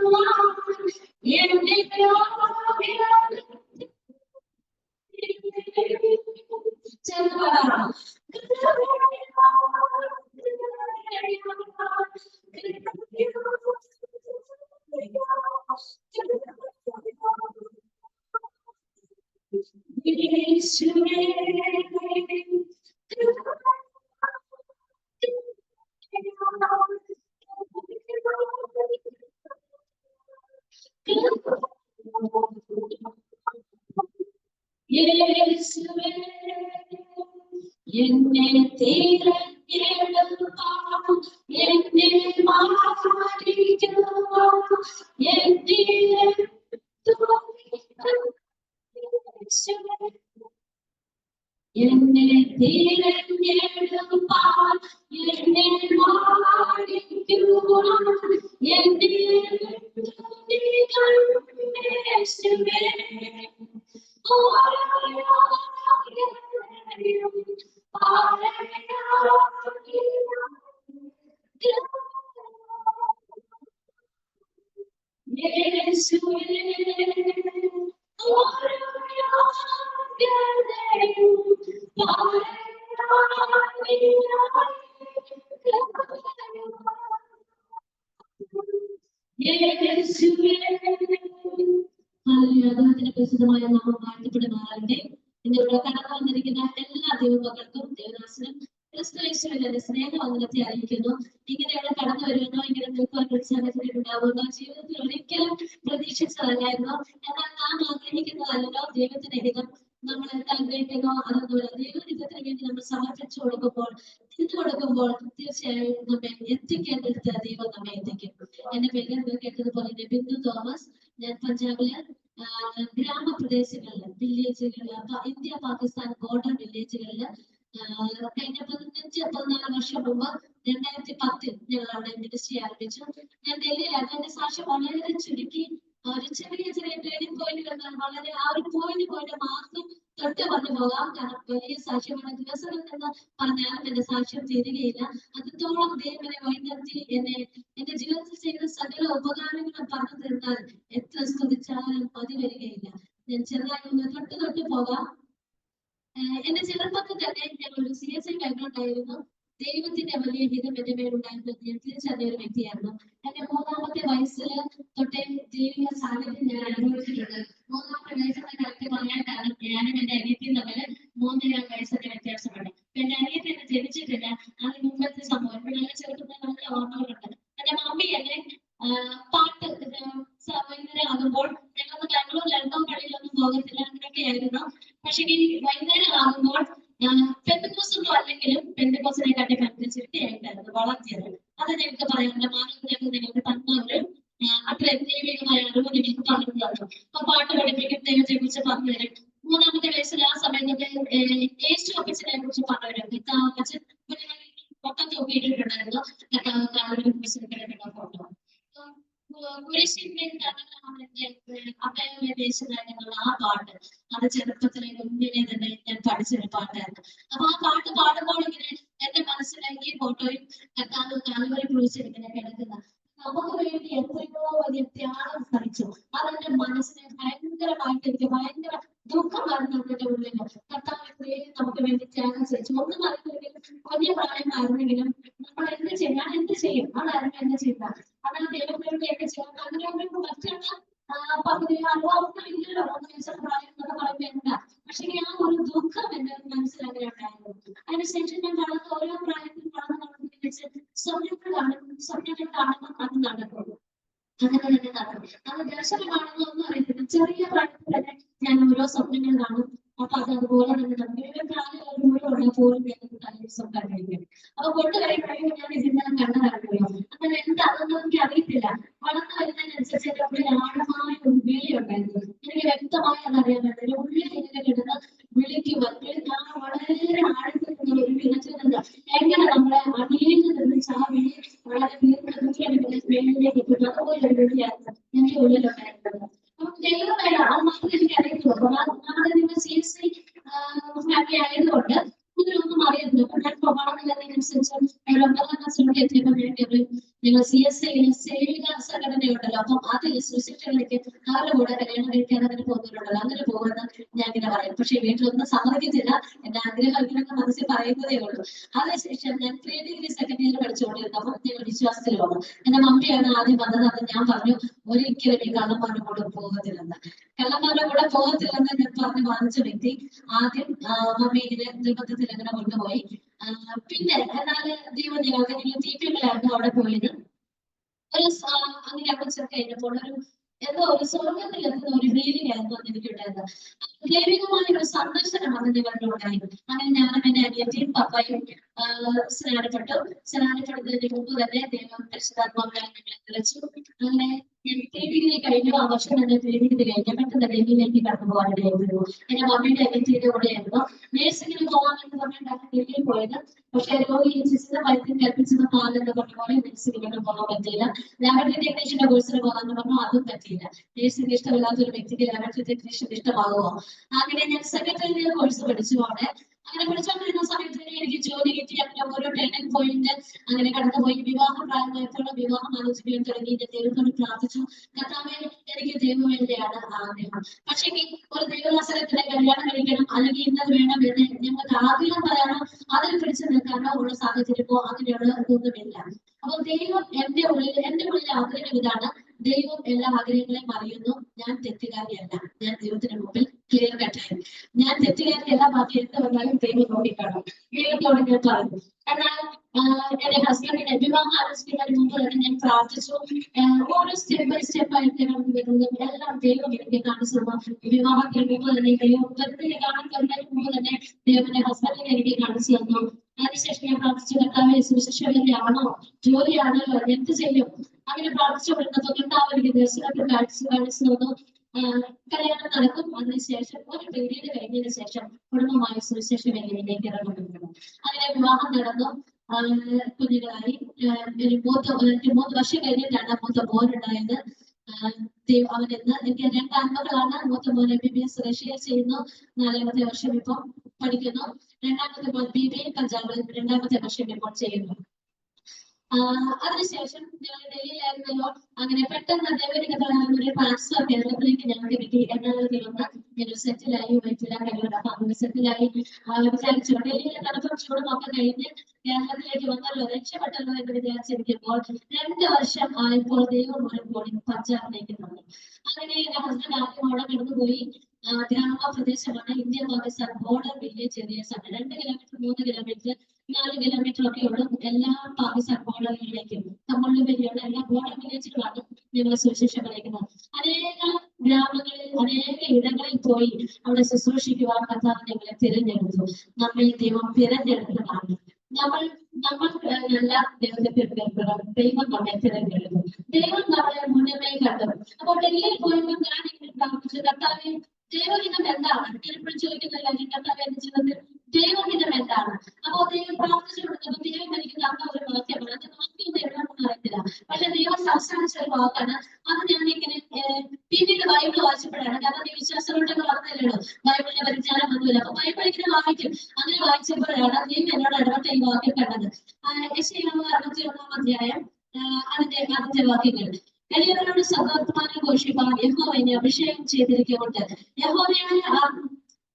എന്റെ എന്നെ തിരഞ്ഞെടുപ്പാൻ, എന്നെ മാറ്റിക്കുവാൻ, എന്നെ എന്നെ തിരഞ്ഞെടുപ്പാൻ എന്നെ മാനിക്കുവാൻ എന്നെ നീ കണ്ടേശുവേ പ്രസിദ്ധമായ നാമം വാഴ്ത്തപ്പെടുമാറാകട്ടെ. ഇന്നിവിടെ കടന്നു വന്നിരിക്കുന്ന എല്ലാ ദൈവമക്കൾക്കും ദേവദാസനും ക്രിസ്തുയേശുവിന്റെ സ്നേഹവന്ദനത്തെ അറിയിക്കുന്നു. ഇങ്ങനെയുള്ള കടന്നു വരുമെന്നോ ഇങ്ങനെ നിൽക്കുവാൻ ഉത്സാഹത്തിലുണ്ടാവുമെന്നോ ജീവിതത്തിൽ ഒരിക്കലും പ്രതീക്ഷിച്ചതല്ലായിരുന്നു. എന്നാൽ നാം ആഗ്രഹിക്കുന്നതല്ലോ ദൈവത്തിന്റെ ഹിതം. നമ്മൾ എന്ത് ആഗ്രഹിക്കുന്നോ അതൊന്നുമില്ല. ദൈവഹിതത്തിന് വേണ്ടി നമ്മൾ സമർപ്പിച്ചു കൊടുക്കുമ്പോൾ തീർച്ചയായും നമ്മെ എത്തിക്കേണ്ടടുത്ത് ദൈവം നമ്മെ എത്തിക്കും. എന്റെ പേര് കേട്ടതുപോലെ ബിന്ദു തോമസ്. ഞാൻ പഞ്ചാബില് ഗ്രാമപ്രദേശങ്ങളില് വില്ലേജുകളില് ഇന്ത്യ പാകിസ്ഥാൻ ബോർഡർ വില്ലേജുകളില് കഴിഞ്ഞ 14 വർഷം മുമ്പ് 2010 ഞങ്ങൾ അവിടെ മിനിസ്ട്രി ആരംഭിച്ചു. ഞാൻ ഡൽഹിയിലാണ്. എന്റെ സാക്ഷ്യം വളരെ ചുരുക്കി ഒരു ചെറിയ ട്രെയിനിങ് പോയിന്റുകൾ വളരെ ആ ഒരു പോയിന്റ് മാത്രം തൊട്ട് പറഞ്ഞു പോകാം. കാരണം വലിയ സാക്ഷ്യമാണ്. ദിവസങ്ങൾ എന്ന് പറഞ്ഞാലും എന്റെ സാക്ഷ്യം തീരുകയില്ല. അത്രത്തോളം ദൈവനെ വൈദ്യുതി എന്റെ ജീവിതത്തിൽ ചെയ്ത സകല ഉപകാരങ്ങളും പറഞ്ഞു തീർന്നാൽ എത്ര സ്തുതിച്ചാലും മതി വരികയില്ല. ഞാൻ ചെറുതായി ഒന്ന് തൊട്ട് പോകാം. എന്റെ ചെറുപ്പത്തിൽ തന്നെ ഞങ്ങളൊരു CSI ബാക്ക്ഗ്രൗണ്ട് ആയിരുന്നു. ദൈവത്തിന്റെ വലിയ ഹിതം എന്റെ മേലുണ്ടായിരുന്നു. ഞാൻ തിരിച്ചറിഞ്ഞ ഒരു വ്യക്തിയായിരുന്നു. എന്റെ 3ാമത്തെ വയസ്സിൽ തൊട്ടേ ദൈവിക സാന്നിധ്യം ഞാൻ അനുഭവിച്ചിട്ടുണ്ട്. 3ാമത്തെ വയസ്സിന്റെ കാലത്ത് പറയാനാണ് ഞാനും എന്റെ അനിയത്തിയും തമ്മിൽ 3.5 വയസ്സിന്റെ വ്യത്യാസമുണ്ട്. എന്റെ അനിയത്തി എന്നെ ജനിച്ചിട്ടില്ല. അതിന് മുമ്പത്തെ സംഭവം ഇവിടെ ചെറുപ്പത്തിൽ നല്ല ഓർമ്മകളുണ്ട്. എന്റെ മമ്മി എന്നെ പാട്ട് വൈകുന്നേരം ആകുമ്പോൾ ഞങ്ങൾക്ക് ബാംഗ്ലൂരിലോ പള്ളിയിലൊന്നും പോകത്തില്ല. അങ്ങനെയൊക്കെയായിരുന്നു. പക്ഷെ ഈ വൈകുന്നേരം ആകുമ്പോൾ പെന്തക്കോസ്റ്റൊന്നും അല്ലെങ്കിലും പെന്തക്കോസ്റ്റിനെക്കാട്ടി ഭയങ്കര ചിട്ടയായിട്ടായിരുന്നു വളർത്തിയത്. അത് ഞങ്ങൾക്ക് പറയാനുള്ള മാനദണ്ഡങ്ങൾ നിങ്ങൾക്ക് തന്ന ഒരു അത്ര ദൈവികമായ അറിവ് നിങ്ങൾക്ക് പറഞ്ഞു തന്നു. അപ്പൊ പാട്ട് പഠിപ്പിക്കും, ദൈവത്തെ കുറിച്ച് പറഞ്ഞു തരും. 3ാമത്തെ വയസ്സിൽ ആ സമയത്തൊക്കെ യേശു അപ്പച്ചനെ കുറിച്ച് പറഞ്ഞു തരും. അപ്പച്ചൻ ഫോട്ടോ തൂക്കിയിട്ടുണ്ടായിരുന്നു. ഫോട്ടോ ആ പാട്ട് അത് ചെറുപ്പത്തിലെ മുന്നിലെ തന്നെ ഞാൻ പഠിച്ചൊരു പാട്ടായിരുന്നു. അപ്പൊ ആ പാട്ട് പാടുമ്പോൾ ഇങ്ങനെ എന്റെ മനസ്സിലാക്കി ഫോട്ടോയും കാലുവരെ കുറിച്ചിരിക്കുന്ന കിടക്കുന്ന നമുക്ക് വേണ്ടി എത്രയോ വലിയ ത്യാഗം സഹിച്ചു. അതെന്റെ മനസ്സിനെ ഭയങ്കരമായിട്ട് എനിക്ക് ഭയങ്കര ദുഃഖമായിരുന്നു. എന്റെ ഉള്ളിൽ കർത്താവ് നമുക്ക് വേണ്ടി ത്യാഗം സഹിച്ചു. ഒന്നും അറിയില്ലെങ്കിൽ വലിയ പ്രായമായിരുന്നെങ്കിലും നമ്മൾ ഞാൻ എന്ത് ചെയ്യും അതായിരുന്നു എന്റെ ചിന്ത. അതാണ് ദൈവത്തിലൂടെയൊക്കെ ചെയ്യാൻ അങ്ങനെ മറ്റുള്ള പകുതി അനുഭവം ഇല്ലല്ലോ. 3 വയസ്സുള്ള പ്രായം എന്നൊക്കെ പറയുന്നില്ല. പക്ഷെ ആ ഒരു ദുഃഖം എന്റെ മനസ്സിലങ്ങനെ ഉണ്ടായിരുന്നു. അതിനുശേഷം ഞാൻ വളർന്ന് ഓരോ പ്രായത്തിൽ വളർന്ന് സ്വപ്നങ്ങൾ കാണുമ്പോൾ അത് നടക്കും. അങ്ങനെ തന്നെ നടക്കും. അത് ദർശനമാണെന്നോ ഒന്നും അറിയത്തില്ല. ചെറിയ പ്രായത്തിൽ തന്നെ ഞാൻ ഓരോ സ്വപ്നങ്ങൾ കാണും. അപ്പൊ അതുപോലെ തന്നെ നമുക്ക് പോലും തലേദിവസം കഴിയും. അപ്പൊ കൊണ്ടുവരുമ്പോഴും ഞാൻ ഇതിനെല്ലാം കണ്ടതാണല്ലോ. അങ്ങനെ എന്താ അതൊന്നും എനിക്ക് അറിയത്തില്ല. വളർന്നു വരുന്നതിനനുസരിച്ച് എന്റെ ഉള്ളിൽ ആഴമായ ഒരു വിളി ഉണ്ടായിരുന്നു. എനിക്ക് വ്യക്തമായി അതറിയാൻ പറ്റില്ല. ഉള്ളിൽ ഇങ്ങനെ കിടന്ന് വിളിക്കുമ്പോൾ ഞാൻ വളരെ ആഴത്തിൽ നിന്ന് ഒരു വിളിച്ചിരുന്നത് എങ്ങനെ നമ്മളെ അടിയിൽ നിന്ന് ചാവി വളരെ ദീർഘദൂരങ്ങളിലേക്ക് എത്തുന്നു. അതുപോലെ ഒരു വിളിയായിരുന്നു എന്റെ ഉള്ളിലുണ്ടായിരുന്നത്. ദൈവമല്ല അത് മാത്രമേ എനിക്ക് അറിയത്തുള്ളൂ. നമ്മുടെ CSI ഫാമിലി ആയതുകൊണ്ട് ഒന്നും അറിയുന്നു. അപ്പൊ ഞാൻ വളർന്നതിനനുസരിച്ച് 9ാം ക്ലാസ്സിലൂടെ എത്തിയപ്പോൾ നിങ്ങൾ CSI സേവിക സംഘടനയുണ്ടല്ലോ. അപ്പം അതിൽ സുശിക്ഷകളിലേക്ക് അവരുടെ കൂടെ കല്യാണം കഴിക്കാൻ അങ്ങനെ പോകുന്നുണ്ടല്ലോ. അങ്ങനെ പോകുന്ന ഞാൻ ഇങ്ങനെ പറയും. പക്ഷെ വീട്ടിലൊന്നും സമ്മതിക്കത്തില്ല. എന്റെ ആഗ്രഹം ഇങ്ങനെയൊക്കെ മനസ്സിൽ പറയുന്നതേ ഉള്ളൂ. അതിനുശേഷം ഞാൻ പ്രീ ഡിഗ്രി സെക്കൻഡ് ഇയർ പഠിച്ചുകൊണ്ടിരുന്നപ്പോൾ ഞങ്ങൾ വിശ്വാസത്തിൽ വന്നു. എന്റെ മമ്മിയാണ് ആദ്യം വന്നത്. അപ്പൊ ഞാൻ പറഞ്ഞു ഒരിക്കലും ഈ കള്ളന്മാരുടെ കൂടെ പോകത്തില്ലെന്ന്. കള്ളന്മാരുടെ കൂടെ പോകത്തില്ലെന്ന് ഞാൻ പറഞ്ഞ് വാങ്ങിച്ച വ്യക്തി ആദ്യം മമ്മി ഇങ്ങനെ നിർബന്ധത്തിൽ അങ്ങനെ കൊണ്ടുപോയി. പിന്നെ എന്നാല് ദൈവം ഞങ്ങൾ TPയിലായിരുന്നു അവിടെ പോയത്. ഒരു അങ്ങനെ അവിടെ ചെറുക്ക് കഴിഞ്ഞപ്പോൾ എന്തോ ഒരു സ്വർഗത്തിൽ എത്തുന്ന ഒരു ഫീലിംഗ് ആയിരുന്നു എനിക്കുണ്ടായിരുന്നത്. ദൈവികമായ ഒരു സന്ദർശനം അത് ഞങ്ങളുടെ ഉണ്ടായിരുന്നു. അങ്ങനെ ഞാനും എന്റെ അനിയത്തിയും പപ്പായും സ്നാനപ്പെടുന്നതിന് മുമ്പ് തന്നെ ദൈവം പരിശുദ്ധാത്മാവിനെ ഞങ്ങളെ നിറച്ചു. അങ്ങനെ ഞാൻ പ്രീഡിഗ്രി കഴിഞ്ഞു. ആ വർഷം തന്നെ പ്രീഡിഗ്രി കഴിഞ്ഞു. പെട്ടെന്ന് ഡൽഹിയിലേക്ക് കടന്നു പോകാനിടയായിരുന്നു. എന്റെ മമ്മിയുടെ അനിയത്തിയുടെ കൂടെയായിരുന്നു. നേഴ്സിംഗിന് പോകാമെന്ന് പറഞ്ഞിട്ടാണ് ഡൽഹിയിൽ പോയത്. പക്ഷെ രോഗി ചികിത്സ വൈദ്യം കൽപ്പിച്ചത് പാലെന്ന് പറഞ്ഞ പോലെ നേഴ്സിംഗിനൊന്നും പോകാൻ പറ്റിയില്ല. ലാബറട്ടറി ടെക്നീഷ്യന്റെ കോഴ്സിന് പോകാന്ന് പറഞ്ഞു, അതും പറ്റിയില്ല. നേഴ്സിംഗ് ഇഷ്ടമില്ലാത്ത ഒരു വ്യക്തിക്ക് ലാബറട്ടറി ടെക്നീഷ്യൻ ഇഷ്ടമാകുമോ? അങ്ങനെ ഞാൻ സെക്രട്ടറി കോഴ്സ് പഠിച്ചു അവിടെ. അങ്ങനെ പഠിച്ചുകൊണ്ടിരുന്ന സമയത്ത് എനിക്ക് ജോലി കിട്ടി. അങ്ങനെ ഓരോ ട്രെയിനിങ് പോയിന്റ് അങ്ങനെ കടന്നുപോയി. വിവാഹ പ്രായമായപ്പോൾ വിവാഹം ആലോചിക്കാൻ തുടങ്ങി. ഞാൻ ദൈവത്തോട് പ്രാർത്ഥിച്ചു, കർത്താവേ എനിക്ക് ദൈവം വേണ്ടിയാണ് ആഗ്രഹം. പക്ഷേ ഒരു ദൈവവസരത്തിലെ കല്യാണം കഴിക്കണം അല്ലെങ്കിൽ ഇന്നത് വേണം എന്ന് ഞങ്ങൾക്ക് ആഗ്രഹം പറയാനോ അതിൽ പിടിച്ചു നിൽക്കാനോ ഉള്ള സാഹചര്യമോ അങ്ങനെയുള്ള ഒന്നുമില്ല. അപ്പൊ ദൈവം എന്റെ ഉള്ളിൽ ആഗ്രഹം ഇതാണ്. ദൈവം എല്ലാ ആഗ്രഹങ്ങളെയും അറിയുന്നു. ഞാൻ തെറ്റുകാരിയല്ല. ഞാൻ ദൈവത്തിന് മുമ്പിൽ ക്ലിയർ കട്ടായി. ഞാൻ തെറ്റുകാരിയല്ല. ബാക്കി എന്ത് വന്നാലും ദൈവം നോക്കിക്കാണും. ദൈവത്തോട് ഞാൻ പറഞ്ഞു. എന്നാൽ എന്റെ ഹസ്ബൻഡിനെ വിവാഹം ആലോചിക്കുന്നതിന് മുമ്പ് തന്നെ ഞാൻ പ്രാർത്ഥിച്ചു. ഓരോ സ്റ്റെപ്പ് ബൈ സ്റ്റെപ്പ് ആയിട്ട് കടന്നു വരുന്നതും എല്ലാം ദൈവം എനിക്ക് കാണിച്ചു തന്നു. വിവാഹത്തിന് മുമ്പ് തന്നെ ദൈവം കാണാൻ തുടങ്ങുന്നതിന് മുമ്പ് തന്നെ ദൈവത്തിന്റെ ഹസ്ബൻഡിനെ എനിക്ക് കാണിച്ചു തന്നു. അതിനുശേഷം ഞാൻ പ്രാർത്ഥിച്ചു, കർത്താവേ സുവിശേഷകന്യാണോ ജോലിയാണോ എന്ത് ചെയ്യും? അങ്ങനെ പ്രാർത്ഥിച്ചുകൊണ്ടിരുന്നപ്പോൾ കർത്താവ് എനിക്ക് ദർശനത്തിൽ കാണിച്ചു തന്നു. കല്യാണം നടക്കും. അതിനുശേഷം ഒരു പീരീഡ് കഴിഞ്ഞതിന് ശേഷം കുടുംബമായി സുവിശേഷ മേഖലയിലേക്ക് ഇറങ്ങുന്നു. അങ്ങനെ വിവാഹം നടന്നു. കുഞ്ഞുങ്ങളായി. ഒരു 3 വർഷം കഴിഞ്ഞിട്ടാണ് മൂത്ത മോനുണ്ടായത്. അവൻ ഇന്ന് എനിക്ക് 2 ആൺമക്കളാണ്. മൂത്ത മോൻ MBBS റഷ്യയിൽ ചെയ്യുന്നു. 4ാമത്തെ വർഷം ഇപ്പോൾ പഠിക്കുന്നു. രണ്ടാമത്തെ മോൻ BBA പഞ്ചാബിൽ 2ാമത്തെ വർഷം ഇപ്പോൾ ചെയ്യുന്നു. അതിനുശേഷം ഞങ്ങൾ ഡൽഹിയിലായിരുന്നല്ലോ. അങ്ങനെ പെട്ടെന്ന് ഒരു ട്രാൻസ്ഫർ കേരളത്തിലേക്ക് ഞങ്ങൾക്ക് കിട്ടി. എറണാകുളത്തിൽ വന്ന് ഞങ്ങൾ സെറ്റിലായി. അങ്ങനെ സെറ്റിലായി വിചാരിച്ചു. ഡൽഹിയിലെ തണുപ്പും ചൂടും ഒക്കെ കഴിഞ്ഞ് കേരളത്തിലേക്ക് വന്നല്ലോ, രക്ഷപ്പെട്ടല്ലോ എന്ന് വിചാരിച്ചിരിക്കുമ്പോൾ 2 വർഷം ആയപ്പോൾ ദൈവം ഒരു കൂടി പഞ്ചാബിലേക്ക് തന്നു. അങ്ങനെ എന്റെ ഹസ്ബൻഡ് ആദ്യം അവിടെ കടന്നുപോയി. ഗ്രാമപ്രദേശമാണ്. ഇന്ത്യ പാകിസ്ഥാൻ ബോർഡർ വില്ലേജ് ഏരിയസാണ്. 2 കിലോമീറ്റർ 3 കിലോമീറ്റർ 4 കിലോമീറ്റർ ഒക്കെ ഉള്ള എല്ലാ പാകിസ്ഥാൻ ബോർഡറുകളിലേക്കും തമിഴ് വഴിയുള്ള എല്ലാ ബോർഡർ വില്ലേജുകളാണ് ഞങ്ങൾ സുവിശേഷം പറയുന്നത്. അനേക ഗ്രാമങ്ങളിൽ അനേക ഇടങ്ങളിൽ പോയി അവിടെ ശുശ്രൂഷിക്കുവാൻ കർത്താവ് ഞങ്ങളെ തിരഞ്ഞെടുത്തു. നമ്മെ ദൈവം തിരഞ്ഞെടുത്തതാണ്. നമ്മൾ നല്ല ദൈവത്തെ തിരഞ്ഞെടുക്കണം. ദൈവം നമ്മെ തിരഞ്ഞെടുക്കും. ദൈവം നമ്മളെ മുന്നമേ കണ്ടു. അപ്പോൾ ഡൽഹിയിൽ പോയപ്പോൾ ഞാൻ ഇങ്ങനെ പ്രാർത്ഥിച്ചു, കർത്താവെ ദൈവഹിതം എന്താണ്? എപ്പോഴും ചോദിക്കുന്നില്ല കർത്താവ് എന്റെ ജീവിതത്തിൽ ദൈവഹിതം എന്താണ്? അപ്പോ ദൈവം പ്രാർത്ഥിച്ചു കൊടുത്തപ്പോൾ ദൈവം എനിക്ക് തന്ന ഒരു വാക്യമാണ്. അത് വാക്യം എവിടെയാണെന്ന് അറിയത്തില്ല. പക്ഷെ ദൈവം സംസാരിച്ച ഒരു വാക്കാണ്. അത് ഞാനിങ്ങനെ പിന്നീട് ബൈബിൾ വായിച്ചപ്പോഴാണ്. കാരണം ഈ വിശ്വാസങ്ങളൊക്കെ പറഞ്ഞല്ലോ ബൈബിളിനെ പരിജ്ഞാനം ഒന്നുമില്ല. അപ്പൊ ബൈബിൾ ഇങ്ങനെ വായിക്കും. അങ്ങനെ വായിച്ചപ്പോഴാണ് ദൈവം എന്നോട് ഇടപെട്ട ഈ വാക്യം കണ്ടത്. യെശയ്യാ 61-ാം അധ്യായം അതിന്റെ ആദ്യത്തെ വാക്യങ്ങൾ. എളിയവരോട് സദ്വർത്തമാനം ഘോഷിപ്പാൻ യഹോവ എന്നെ അഭിഷേകം ചെയ്തിരിക്കുന്നുണ്ട്. യഹോവയായ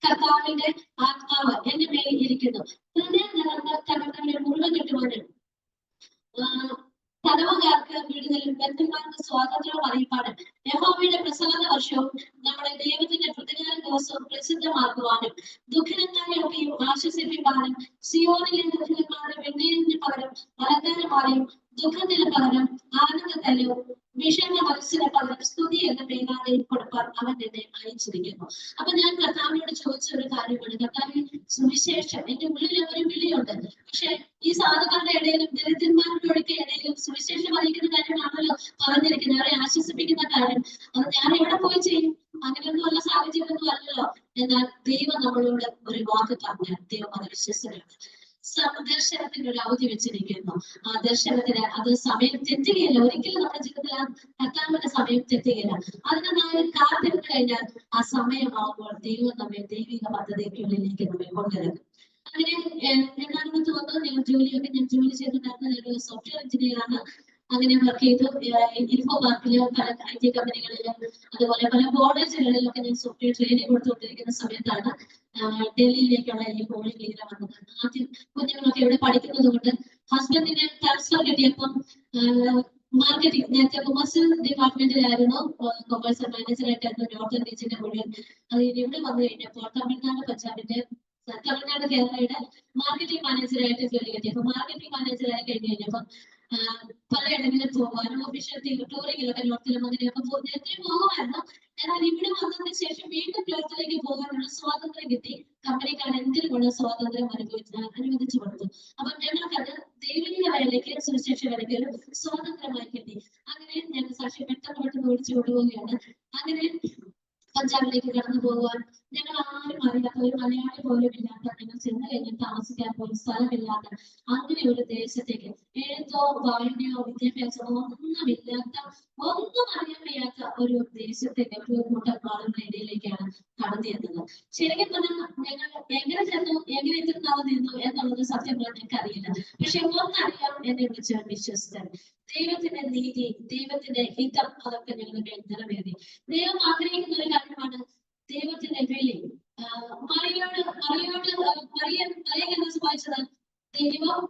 കർത്താവിന്റെ ആത്മാവ് എന്റെ മേൽ ഇരിക്കുന്നു. ഹൃദയം നിറഞ്ഞ തകർന്നവരെ മുഴുവൻ കിട്ടുവാനും തടവുകാർക്ക് വിടുതലും ബന്ധുക്കൾക്ക് സ്വാതന്ത്ര്യവും അറിയിപ്പാനും യഹോവയുടെ പ്രസാദ വർഷവും നമ്മുടെ ദൈവത്തിന്റെ പ്രതികാര ദിവസവും പ്രസിദ്ധമാക്കുവാനും ദുഃഖിതന്മാരെയൊക്കെയും ആശ്വസിപ്പിക്കാനും സിയോനിലെ ദുഃഖിതന്മാരുടെ വെണ്ണീരിന് പകരം അലങ്കാരമാലയും ദുഃഖത്തിന് പകരം ആനന്ദത്തലയും വിഷമ മനസ്സിന് പകരം സ്തുതി എന്ന മേലാലയിൽ കൊടുക്കാൻ അവൻ എന്നെ അയച്ചിരിക്കുന്നു. അപ്പൊ ഞാൻ കർത്താവിനോട് ചോദിച്ച ഒരു കാര്യമാണ്, കർത്താവിന് സുവിശേഷം എന്റെ ഉള്ളിൽ ഒരു വിളിയുണ്ട്. പക്ഷെ ഈ സാധുക്കളുടെ ഇടയിലും ദരിദ്രന്മാരുടെ ഇടയിലും സുവിശേഷം അറിയിക്കുന്ന കാര്യമാണല്ലോ പറഞ്ഞിരിക്കുന്നത്, അവരെ ആശ്വസിപ്പിക്കുന്ന കാര്യം. അത് ഞാൻ എവിടെ പോയി ചെയ്യും? അങ്ങനെയൊന്നും ഉള്ള സാഹചര്യമൊന്നും അല്ലല്ലോ. എന്നാൽ ദൈവം നമ്മളോട് ഒരു വാക്ക് പറഞ്ഞാൽ ദൈവം അത് വിശ്വസനാണ്. ദർശനത്തിന് ഒരു അവധി വെച്ചിരിക്കുന്നു. ആ ദർശനത്തിന് അത് സമയം തെറ്റുകയില്ല. ഒരിക്കലും നമ്മുടെ ജീവിതത്തിൽ ആ കർത്താവിന്റെ സമയം തെറ്റുകയില്ല. അതിന് നാം കാത്തിരുന്ന് കഴിഞ്ഞാൽ ആ സമയമാകുമ്പോൾ ദൈവം നമ്മെ ദൈവിക പദ്ധതിക്കുള്ളിലേക്ക് നമ്മെ കൊണ്ടുവരുന്നു. അങ്ങനെ എറണാകുളത്ത് വന്നു. ഞാൻ ജോലി ചെയ്തിട്ടുണ്ടായിരുന്ന ഒരു സോഫ്റ്റ്വെയർ എഞ്ചിനീയർ ആണ്. അങ്ങനെ വർക്ക് ചെയ്തു. ഇൻഫോ പാർക്കില് പല IT കമ്പനികളിലും അതുപോലെ പല കോളേജുകളിലൊക്കെ ഞാൻ സോഫ്റ്റ്വെയർ ട്രെയിനിങ് കൊടുത്തുകൊണ്ടിരിക്കുന്ന സമയത്താണ് ഡൽഹിയിലേക്കുള്ള ഈ കോളിംഗ് ഇങ്ങനെ വന്നത്. ആദ്യം കുഞ്ഞുങ്ങളൊക്കെ ഇവിടെ പഠിക്കുന്നത് കൊണ്ട് ഹസ്ബൻഡിന് ട്രാൻസ്ഫർ കിട്ടിയപ്പം മാർക്കറ്റിംഗ്, നേരത്തെ കൊമേഴ്സ് ഡിപ്പാർട്ട്മെന്റിലായിരുന്നു, കൊമേഴ്സ് മാനേജറായിട്ടായിരുന്നു നോർത്ത് റീജിയന്റെ മുഴുവൻ. അത് ഇവിടെ വന്നു കഴിഞ്ഞപ്പോൾ തമിഴ്നാട് കേരളയുടെ മാർക്കറ്റിംഗ് മാനേജറായിട്ട് ജോലി കിട്ടിയപ്പോൾ മാർക്കറ്റിംഗ് മാനേജറായി കഴിഞ്ഞപ്പോൾ പലയിടങ്ങളിൽ പോകാനും ഒഫീഷ്യൽ ടൂറിങ്ങിലൊക്കെ നോർത്തിലും അങ്ങനെയൊക്കെ നേരത്തെ പോകുമായിരുന്നു. എന്നാൽ ഇവിടെ വന്നതിന് ശേഷം വീണ്ടും ലോകത്തിലേക്ക് പോകാനുള്ള സ്വാതന്ത്ര്യം കിട്ടി. കമ്പനിക്കാർ എന്തിനുമുള്ള സ്വാതന്ത്ര്യം അനുവദിച്ചു കൊടുത്തു. അപ്പൊ ഞങ്ങൾക്കത് ദൈവിക വേലയ്ക്ക് സുവിശേഷ വേലയ്ക്ക് ഒരു സ്വാതന്ത്ര്യമായി കിട്ടി. അങ്ങനെ ഞങ്ങൾ സാക്ഷി പെട്ടെന്ന് ഓടിച്ചു കൊണ്ടുപോവുകയാണ്. അങ്ങനെ പഞ്ചാബിലേക്ക് കടന്നു പോകുവാൻ ഞങ്ങൾ ആരും അറിയാത്ത, ഒരു മലയാളി പോലും ഇല്ലാത്ത, ഞങ്ങൾ ചെന്ന് കഴിഞ്ഞ് താമസിക്കാൻ പോലും സ്ഥലമില്ലാത്ത അങ്ങനെ ഒരു ദേശത്തേക്ക്, എഴുത്തോ വായനയോ വിദ്യാഭ്യാസമോ ഒന്നുമില്ലാത്ത, ഒന്നും അറിയാൻ വയ്യാത്ത ഒരു ദേശത്തേക്ക്, ഒരു കൂട്ടം ആളുകളുടെ ഇടയിലേക്കാണ് കടന്നു ചെന്നത്. ശരിക്കും പറഞ്ഞാൽ ഞങ്ങൾ എങ്ങനെ ചെന്നു, എങ്ങനെ എത്തിരുന്നാവും നിന്നു എന്നുള്ളത് സത്യം പറഞ്ഞാൽ ഞങ്ങൾക്ക് അറിയില്ല. പക്ഷെ ഒന്നറിയാം, എന്നെ വിളിച്ച് വിശ്വസിച്ചത് ദൈവത്തിന്റെ നീതി, ദൈവത്തിന്റെ ഹിതം, അതൊക്കെ ഞങ്ങളുടെ നിറവേറി. ദൈവം ആഗ്രഹിക്കുന്ന ഒരു കാര്യമാണ് ദൈവത്തിന്റെ വിളി. മറിയം സംഭവിച്ചത്, ദൈവം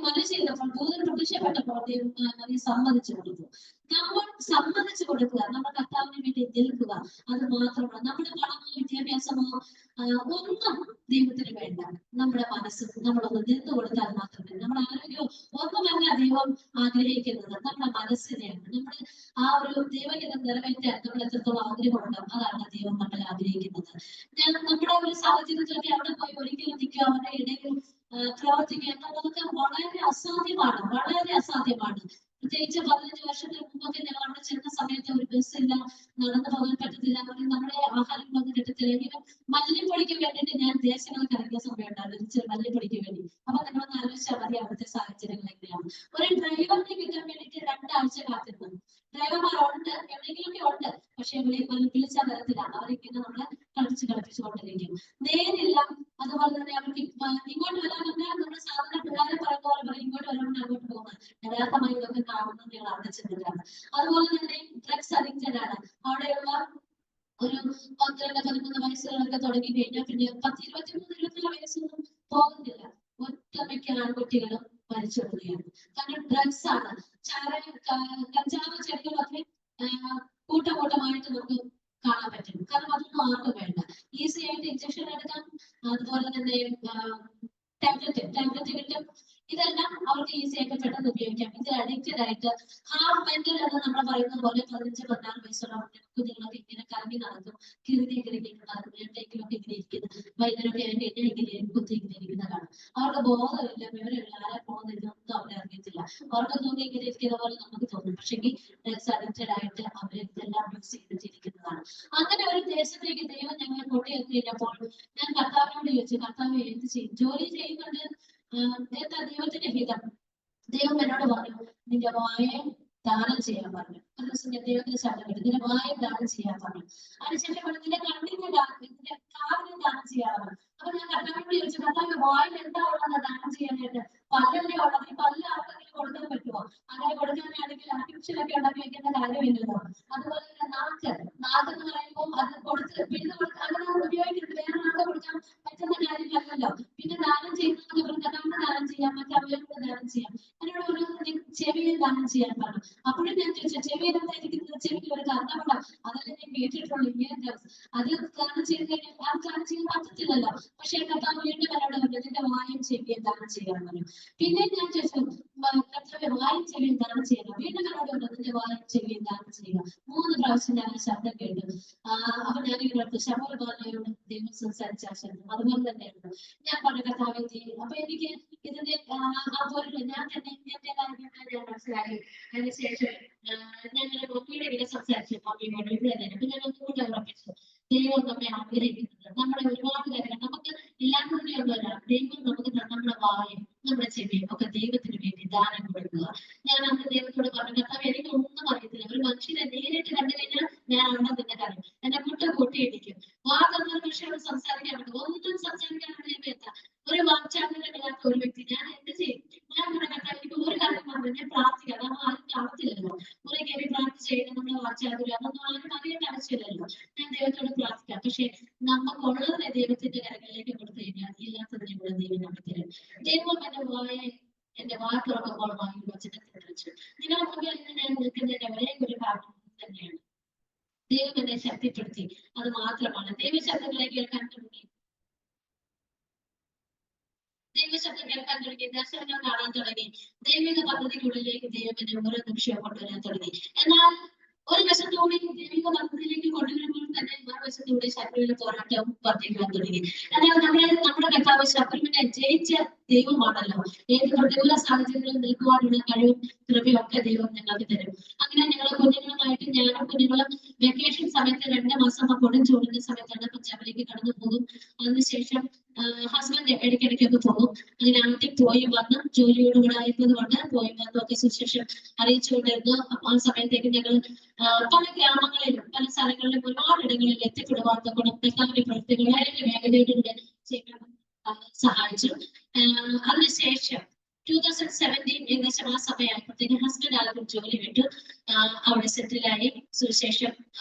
മല ചെയ്തപ്പോൾ, ദൂതൻ പ്രത്യക്ഷപ്പെട്ടപ്പോൾ ദൈവം മറിയെ സമ്മതിച്ചു കൊടുത്തു. നമ്മൾ സമ്മതിച്ചു കൊടുക്കുക, നമ്മുടെ കർത്താവിന് വേണ്ടി നിൽക്കുക, അത് മാത്രമാണ്. നമ്മുടെ പണമോ വിദ്യാഭ്യാസമോ ഒന്നും ദൈവത്തിന് വേണ്ട. നമ്മുടെ മനസ്സ് നമ്മളൊന്ന് നിന്ന് കൊടുത്താൽ മാത്രമേ, നമ്മുടെ ആരോഗ്യമോ ഒന്നുമല്ല ദൈവം ആഗ്രഹിക്കുന്നത്, നമ്മുടെ മനസ്സിനെയാണ്. നമ്മുടെ ആ ഒരു ദൈവഹിതം നിറവേറ്റാൻ നമ്മൾ എത്രത്തോളം ആഗ്രഹമുണ്ടോ, അതാണ് ദൈവം നമ്മളെ ആഗ്രഹിക്കുന്നത്. നമ്മുടെ ഒരു സാഹചര്യത്തിലൊക്കെ അവിടെ പോയി ഒരിക്കലും നിൽക്കുക, അവരുടെ ഇടയിൽ പ്രവർത്തിക്കുക എന്നുള്ളതൊക്കെ വളരെ അസാധ്യമാണ്, വളരെ അസാധ്യമാണ്. പ്രത്യേകിച്ച് 15 വർഷത്തിന് മുമ്പൊക്കെ ഞങ്ങൾ അവിടെ ചെന്ന സമയത്ത് ഒരു ബസ്സില്ല, നടന്നു പോകാൻ പറ്റത്തില്ല, നമ്മുടെ ആഹാരങ്ങളൊന്നും കിട്ടത്തില്ല. ഇങ്ങനെ മല്ലിപ്പൊടിക്ക് വേണ്ടിയിട്ട് ഞാൻ ദേശങ്ങളൊക്കെ ഇറങ്ങിയ സമയം ഉണ്ടായിരുന്നു, മല്ലിപ്പൊടിക്ക് വേണ്ടി. അപ്പൊ നിങ്ങളൊന്ന് ആലോചിച്ചാൽ മതി അവിടുത്തെ സാഹചര്യങ്ങൾ എങ്ങനെയാണ്. ഒരു ഡ്രൈവറിനെ കിട്ടാൻ വേണ്ടിയിട്ട് 2 ആഴ്ച കാത്തിരുന്നു. ഡ്രൈവർമാരുണ്ട്, എവിടെയെങ്കിലുമൊക്കെ ഉണ്ട്, പക്ഷെ വിളിച്ച തരത്തില്ല. അവരിങ്ങനെ നമ്മളെ കളിപ്പിച്ചുകൊണ്ടിരിക്കും. നേരില്ല. അതുപോലെ തന്നെ അവർക്ക് ഇങ്ങോട്ട് വരാൻ പറഞ്ഞാൽ നമ്മുടെ സാധാരണ പിള്ളേരെ പറയുന്ന പോലെ പറയും, ഇങ്ങോട്ട് വരാൻ അങ്ങോട്ട് പോകുന്നത്. യഥാർത്ഥമായി ഇതൊക്കെ കാണുന്നത് ഞങ്ങൾ അവിടെ ചെന്നിട്ടാണ്. അതുപോലെ തന്നെ ഡ്രഗ്സ് അഡിക്റ്റഡ് ആണ്. അവിടെയുള്ള ഒരു 12-13 വയസ്സുകളൊക്കെ തുടങ്ങി കഴിഞ്ഞാൽ പിന്നെ 10, 23, 24 വയസ്സൊന്നും പോകുന്നില്ല. ഒറ്റമിക്ക ആൺകുട്ടികളും മരിച്ചുകൊള്ളുകയാണ്. കാരണം ഡ്രഗ്സ് ആണ്. കഞ്ചാവ് ചെടികളൊക്കെ കൂട്ടമായിട്ട് നമുക്ക് കാണാൻ പറ്റും. കാരണം അതൊന്നും ആർക്കും വേണ്ട. ഈസി ആയിട്ട് ഇഞ്ചക്ഷൻ എടുക്കാം. അതുപോലെ തന്നെ ടാബ്ലറ്റ് കിട്ടും. ഇതെല്ലാം അവർക്ക് ഈസി ആയിട്ട് പെട്ടെന്ന് ഉപയോഗിക്കാം. ഇതിൽ അഡിക്റ്റഡ് ആയിട്ട് ഹാഫ് മെന്റൽ എന്ന് നമ്മൾ പറയുന്ന പോലെ 15-16 വയസ്സുള്ള കുഞ്ഞുങ്ങളൊക്കെ ഇങ്ങനെ കറങ്ങി നടക്കും, കിറുകി നടക്കും, എവിടെയെങ്കിലൊക്കെ ഇങ്ങനെ ഇരിക്കുന്നത്, വൈദ്യുതിയൊക്കെ ആയിട്ട് ഇങ്ങനെ കുത്തി ഇങ്ങനെ ഇരിക്കുന്നതാണ്. അവർക്ക് ബോധമില്ല, വിവരമില്ല, ആരെ പോകുന്നതൊന്നും അവരെ അറിയത്തില്ല. അവർക്ക് തോന്നി ഇങ്ങനെ ഇരിക്കുന്ന പോലെ നമുക്ക് തോന്നും. പക്ഷെ ഡ്രഗ്സ് അഡിക്റ്റഡ് ആയിട്ട് അവർ ഇതെല്ലാം മിക്സ് ചെയ്തിരിക്കുന്നതാണ്. അങ്ങനെ ഒരു ദേശത്തേക്ക് ദൈവം ഞങ്ങളെ കൊണ്ടുവന്നു കഴിഞ്ഞപ്പോൾ ഞാൻ കർത്താവിനോട് ചോദിച്ചു, കർത്താവ് എന്ത് ചെയ്യും? ജോലി ചെയ്യുന്നുണ്ട്, എന്താ ദൈവത്തിന്റെ ഹിതം? ദൈവം എന്നോട് പറഞ്ഞു, നിന്റെ വായെ ദാനം ചെയ്യാൻ പറഞ്ഞു. ഒരു ദിവസം ഞാൻ ദൈവത്തിന് ശബ്ദം കേട്ടു, നിന്റെ വായെ ദാനം ചെയ്യാൻ പറഞ്ഞു. അതിനുശേഷം പറഞ്ഞു, നിന്റെ കണ്ണിന്റെ നിന്റെ കാലിന് ദാനം ചെയ്യാൻ പറഞ്ഞു. അപ്പൊ ഞാൻ കർത്താവിനോട് ചോദിച്ചു, കർത്താവ് വായിൽ എന്താ ഉള്ളത് ദാനം ചെയ്യാനായിട്ട്? പല്ലല്ലേ ഉള്ളത്? ഈ പല്ല് ആർക്കെങ്കിലും കൊടുക്കാൻ പറ്റുമോ? അങ്ങനെ കൊടുക്കാനാണെങ്കിൽ ആർട്ടിഫിഷ്യലൊക്കെ ഉണ്ടാക്കി വെക്കേണ്ട കാര്യമില്ലല്ലോ. അതുപോലെ തന്നെ നാക്ക് എന്ന് പറയുമ്പോൾ അത് പിന്നെ അങ്ങനെ ഉപയോഗിക്കുന്നത് വേറെ ആൾക്ക് കൊടുക്കാൻ പറ്റുന്ന കാര്യമല്ലല്ലോ. പിന്നെ ദാനം ചെയ്യുന്നതൊക്കെ കണ്ണ് ദാനം ചെയ്യാം, മറ്റു അവയവങ്ങൾ ദാനം ചെയ്യാം. എന്നോട് ഒരു ചെവിയെ ദാനം ചെയ്യാൻ പറഞ്ഞു. അപ്പോഴും ഞാൻ ചോദിച്ചു, ചെവിയിൽ എന്തായിരിക്കുന്നത്? ചെവിയിൽ ഒരു കർണപടം, അതല്ലേ ഞാൻ കേട്ടിട്ടുള്ളൂ. ഇങ്ങനെ അത് ദാനം ചെയ്ത് കഴിഞ്ഞാൽ ആ ദാനം ചെയ്യാൻ പറ്റത്തില്ലല്ലോ. പക്ഷെ കർത്താവ് വീണ്ടും എന്നോട് പറഞ്ഞു, നിന്റെ വായും ചെവിയെ ദാനം ചെയ്യാൻ പറഞ്ഞു. പിന്നെ ഞാൻ ചോദിച്ചു, കർത്താവ് വായും ചെവിയും ദാനം ചെയ്യണം. വീണ്ടും എന്നോട് പറഞ്ഞു, നിന്റെ വായും ചെവിയും ദാനം ചെയ്യുക. 3 പ്രാവശ്യം ഞാൻ ശബ്ദം കേട്ടു. അപ്പൊ ഞാനിങ്ങനെ ശബരിമലയോട് ദൈവം സംസാരിച്ച ആ ശബ്ദം അതുപോലെ തന്നെയാണ്. ഞാൻ പറഞ്ഞു, കർത്താവ് ചെയ്യും. അപ്പൊ എനിക്ക് ഇതിന്റെ അതുപോലെ ഞാൻ തന്നെ എന്റെ കാര്യങ്ങൾ ഞാൻ മനസ്സിലാക്കി. അതിനുശേഷം ഞങ്ങൾ മമ്മിയുടെ ഇങ്ങനെ സംസാരിച്ചു, മമ്മിയോട് ഇത് തന്നെയാണ്. അപ്പൊ ഞാൻ ഒന്നുകൂടെ ഉറപ്പിച്ചു, ദൈവം നമ്മെ ആഗ്രഹിക്കുന്നുണ്ട്. നമ്മുടെ ഒരുപാട് കാര്യങ്ങൾ നമുക്ക് എല്ലാത്തിനും ഒന്നുമല്ല, ദൈവം നമുക്ക് നമ്മുടെ വായും നമ്മുടെ ചെവിയും ഒക്കെ ദൈവത്തിന് വേണ്ടി ദാനം കൊടുക്കുക. ഞാൻ അന്ന് ദൈവത്തോട് പറഞ്ഞു, കർത്താവ് എനിക്ക് ഒന്നും അറിയത്തില്ല, ഒരു മനുഷ്യനെ നേരിട്ട് കണ്ടു കഴിഞ്ഞാൽ ഞാൻ അവിടെ നിന്നെ കാര്യം എന്നെ കൂട്ടിയിടിക്കും. വാർത്തകൾ മനുഷ്യരോട് സംസാരിക്കാൻ പറ്റും, ഒന്നും സംസാരിക്കാൻ കഴിയുമ്പോ ഒരു വാക്ചാരില്ലാത്ത ഒരു വ്യക്തി ഞാൻ എന്ത് ചെയ്യും? ഞാൻ കർത്താവ് എനിക്ക് ഒരു കാര്യം പറഞ്ഞു, ഞാൻ പ്രാർത്ഥിക്കാം. നമ്മൾ ആരും കാണത്തില്ലല്ലോ, കുറെ കയറി പ്രാർത്ഥിച്ച് കഴിഞ്ഞാൽ നമ്മുടെ വാക്ചാരില്ല, അതൊന്നും ആരും അറിയേണ്ട ആവശ്യമില്ലല്ലോ. ഞാൻ ദൈവത്തോട് പ്രാർത്ഥിക്കാം. പക്ഷെ നമുക്കുള്ളതിനെ ദൈവത്തിന്റെ കരങ്ങളിലേക്ക് കൊടുത്തു കഴിഞ്ഞാൽ ഇല്ലാത്തതിനെ കൂടെ ദൈവം നമുക്ക് തരും. ദൈവം എന്റെ വാ തുറക്കുമ്പോൾ വായു വചനത്തെ കുറിച്ച് നിങ്ങളുടെ മുമ്പിൽ ഞാൻ നിൽക്കുന്നതിന്റെ ഒരേ ഒരു കാരണം തന്നെയാണ്, ദൈവം എന്നെ ശക്തിപ്പെടുത്തി. അത് മാത്രമാണ്. ദൈവശബ്ദങ്ങളെ കേൾക്കാൻ തുടങ്ങി, ദൈവശബ്ദം കേൾക്കാൻ തുടങ്ങി, ദർശനങ്ങൾ കാണാൻ തുടങ്ങി, ദൈവിക പദ്ധതിക്കുള്ളിലേക്ക് ദൈവം എന്നെ ഓരോ നിമിഷവും കൊണ്ടുവരാൻ തുടങ്ങി. എന്നാൽ ഒരു വശത്തൂടെ ദൈവിക പദ്ധതിയിലേക്ക് കൊണ്ടുവരുമ്പോൾ തന്നെ മറുവശത്തൂടെ ശത്രുവിന്റെ പോരാട്ടവും വർദ്ധിക്കാൻ തുടങ്ങി. എന്നാൽ നമ്മുടെ കർത്താവ് ശത്രുവിനെ ജയിച്ച ദൈവമാണല്ലോ. ഏത് പ്രതികൂല സാഹചര്യങ്ങളിൽ നിൽക്കുവാനുള്ള കഴിവും കൃപയും ഒക്കെ ദൈവം ഞങ്ങൾക്ക് തരും. അങ്ങനെ ഞങ്ങളെ കുഞ്ഞുങ്ങളുമായിട്ട് ഞാനും കുഞ്ഞുങ്ങളും വെക്കേഷൻ സമയത്ത് 2 മാസം കൊടും ചൂടിന്റെ സമയത്താണ് പഞ്ചാബിലേക്ക് കടന്നു പോകും. അതിനുശേഷം ഹസ്ബൻഡ് ഇടയ്ക്കിടയ്ക്കൊക്കെ പോകും. അങ്ങനെ ആദ്യം പോയി വന്ന് ജോലിയോടുകൂടെ ആയിരുന്നത് കൊണ്ട് പോയി വന്നൊക്കെ സുശേഷം അറിയിച്ചുകൊണ്ടിരുന്നു. ആ സമയത്തേക്ക് ഞങ്ങൾ പല ഗ്രാമങ്ങളിലും പല സ്ഥലങ്ങളിലും ഒരുപാട് ഇടങ്ങളിൽ എത്തിപ്പെടുവാൻ കർത്താവിന്റെ പ്രവൃത്തികൾ വളരെ വേഗതയോടുകൂടെ ചെയ്യാൻ സഹായിച്ചു. അതിനുശേഷം 2017 ഏകദേശം ആ സമയമായപ്പോഴത്തേക്ക് ഹസ്ബൻഡ് ആദ്യം ജോലി വിട്ടു. അവിടെ സെറ്റിലായി. സുശേഷം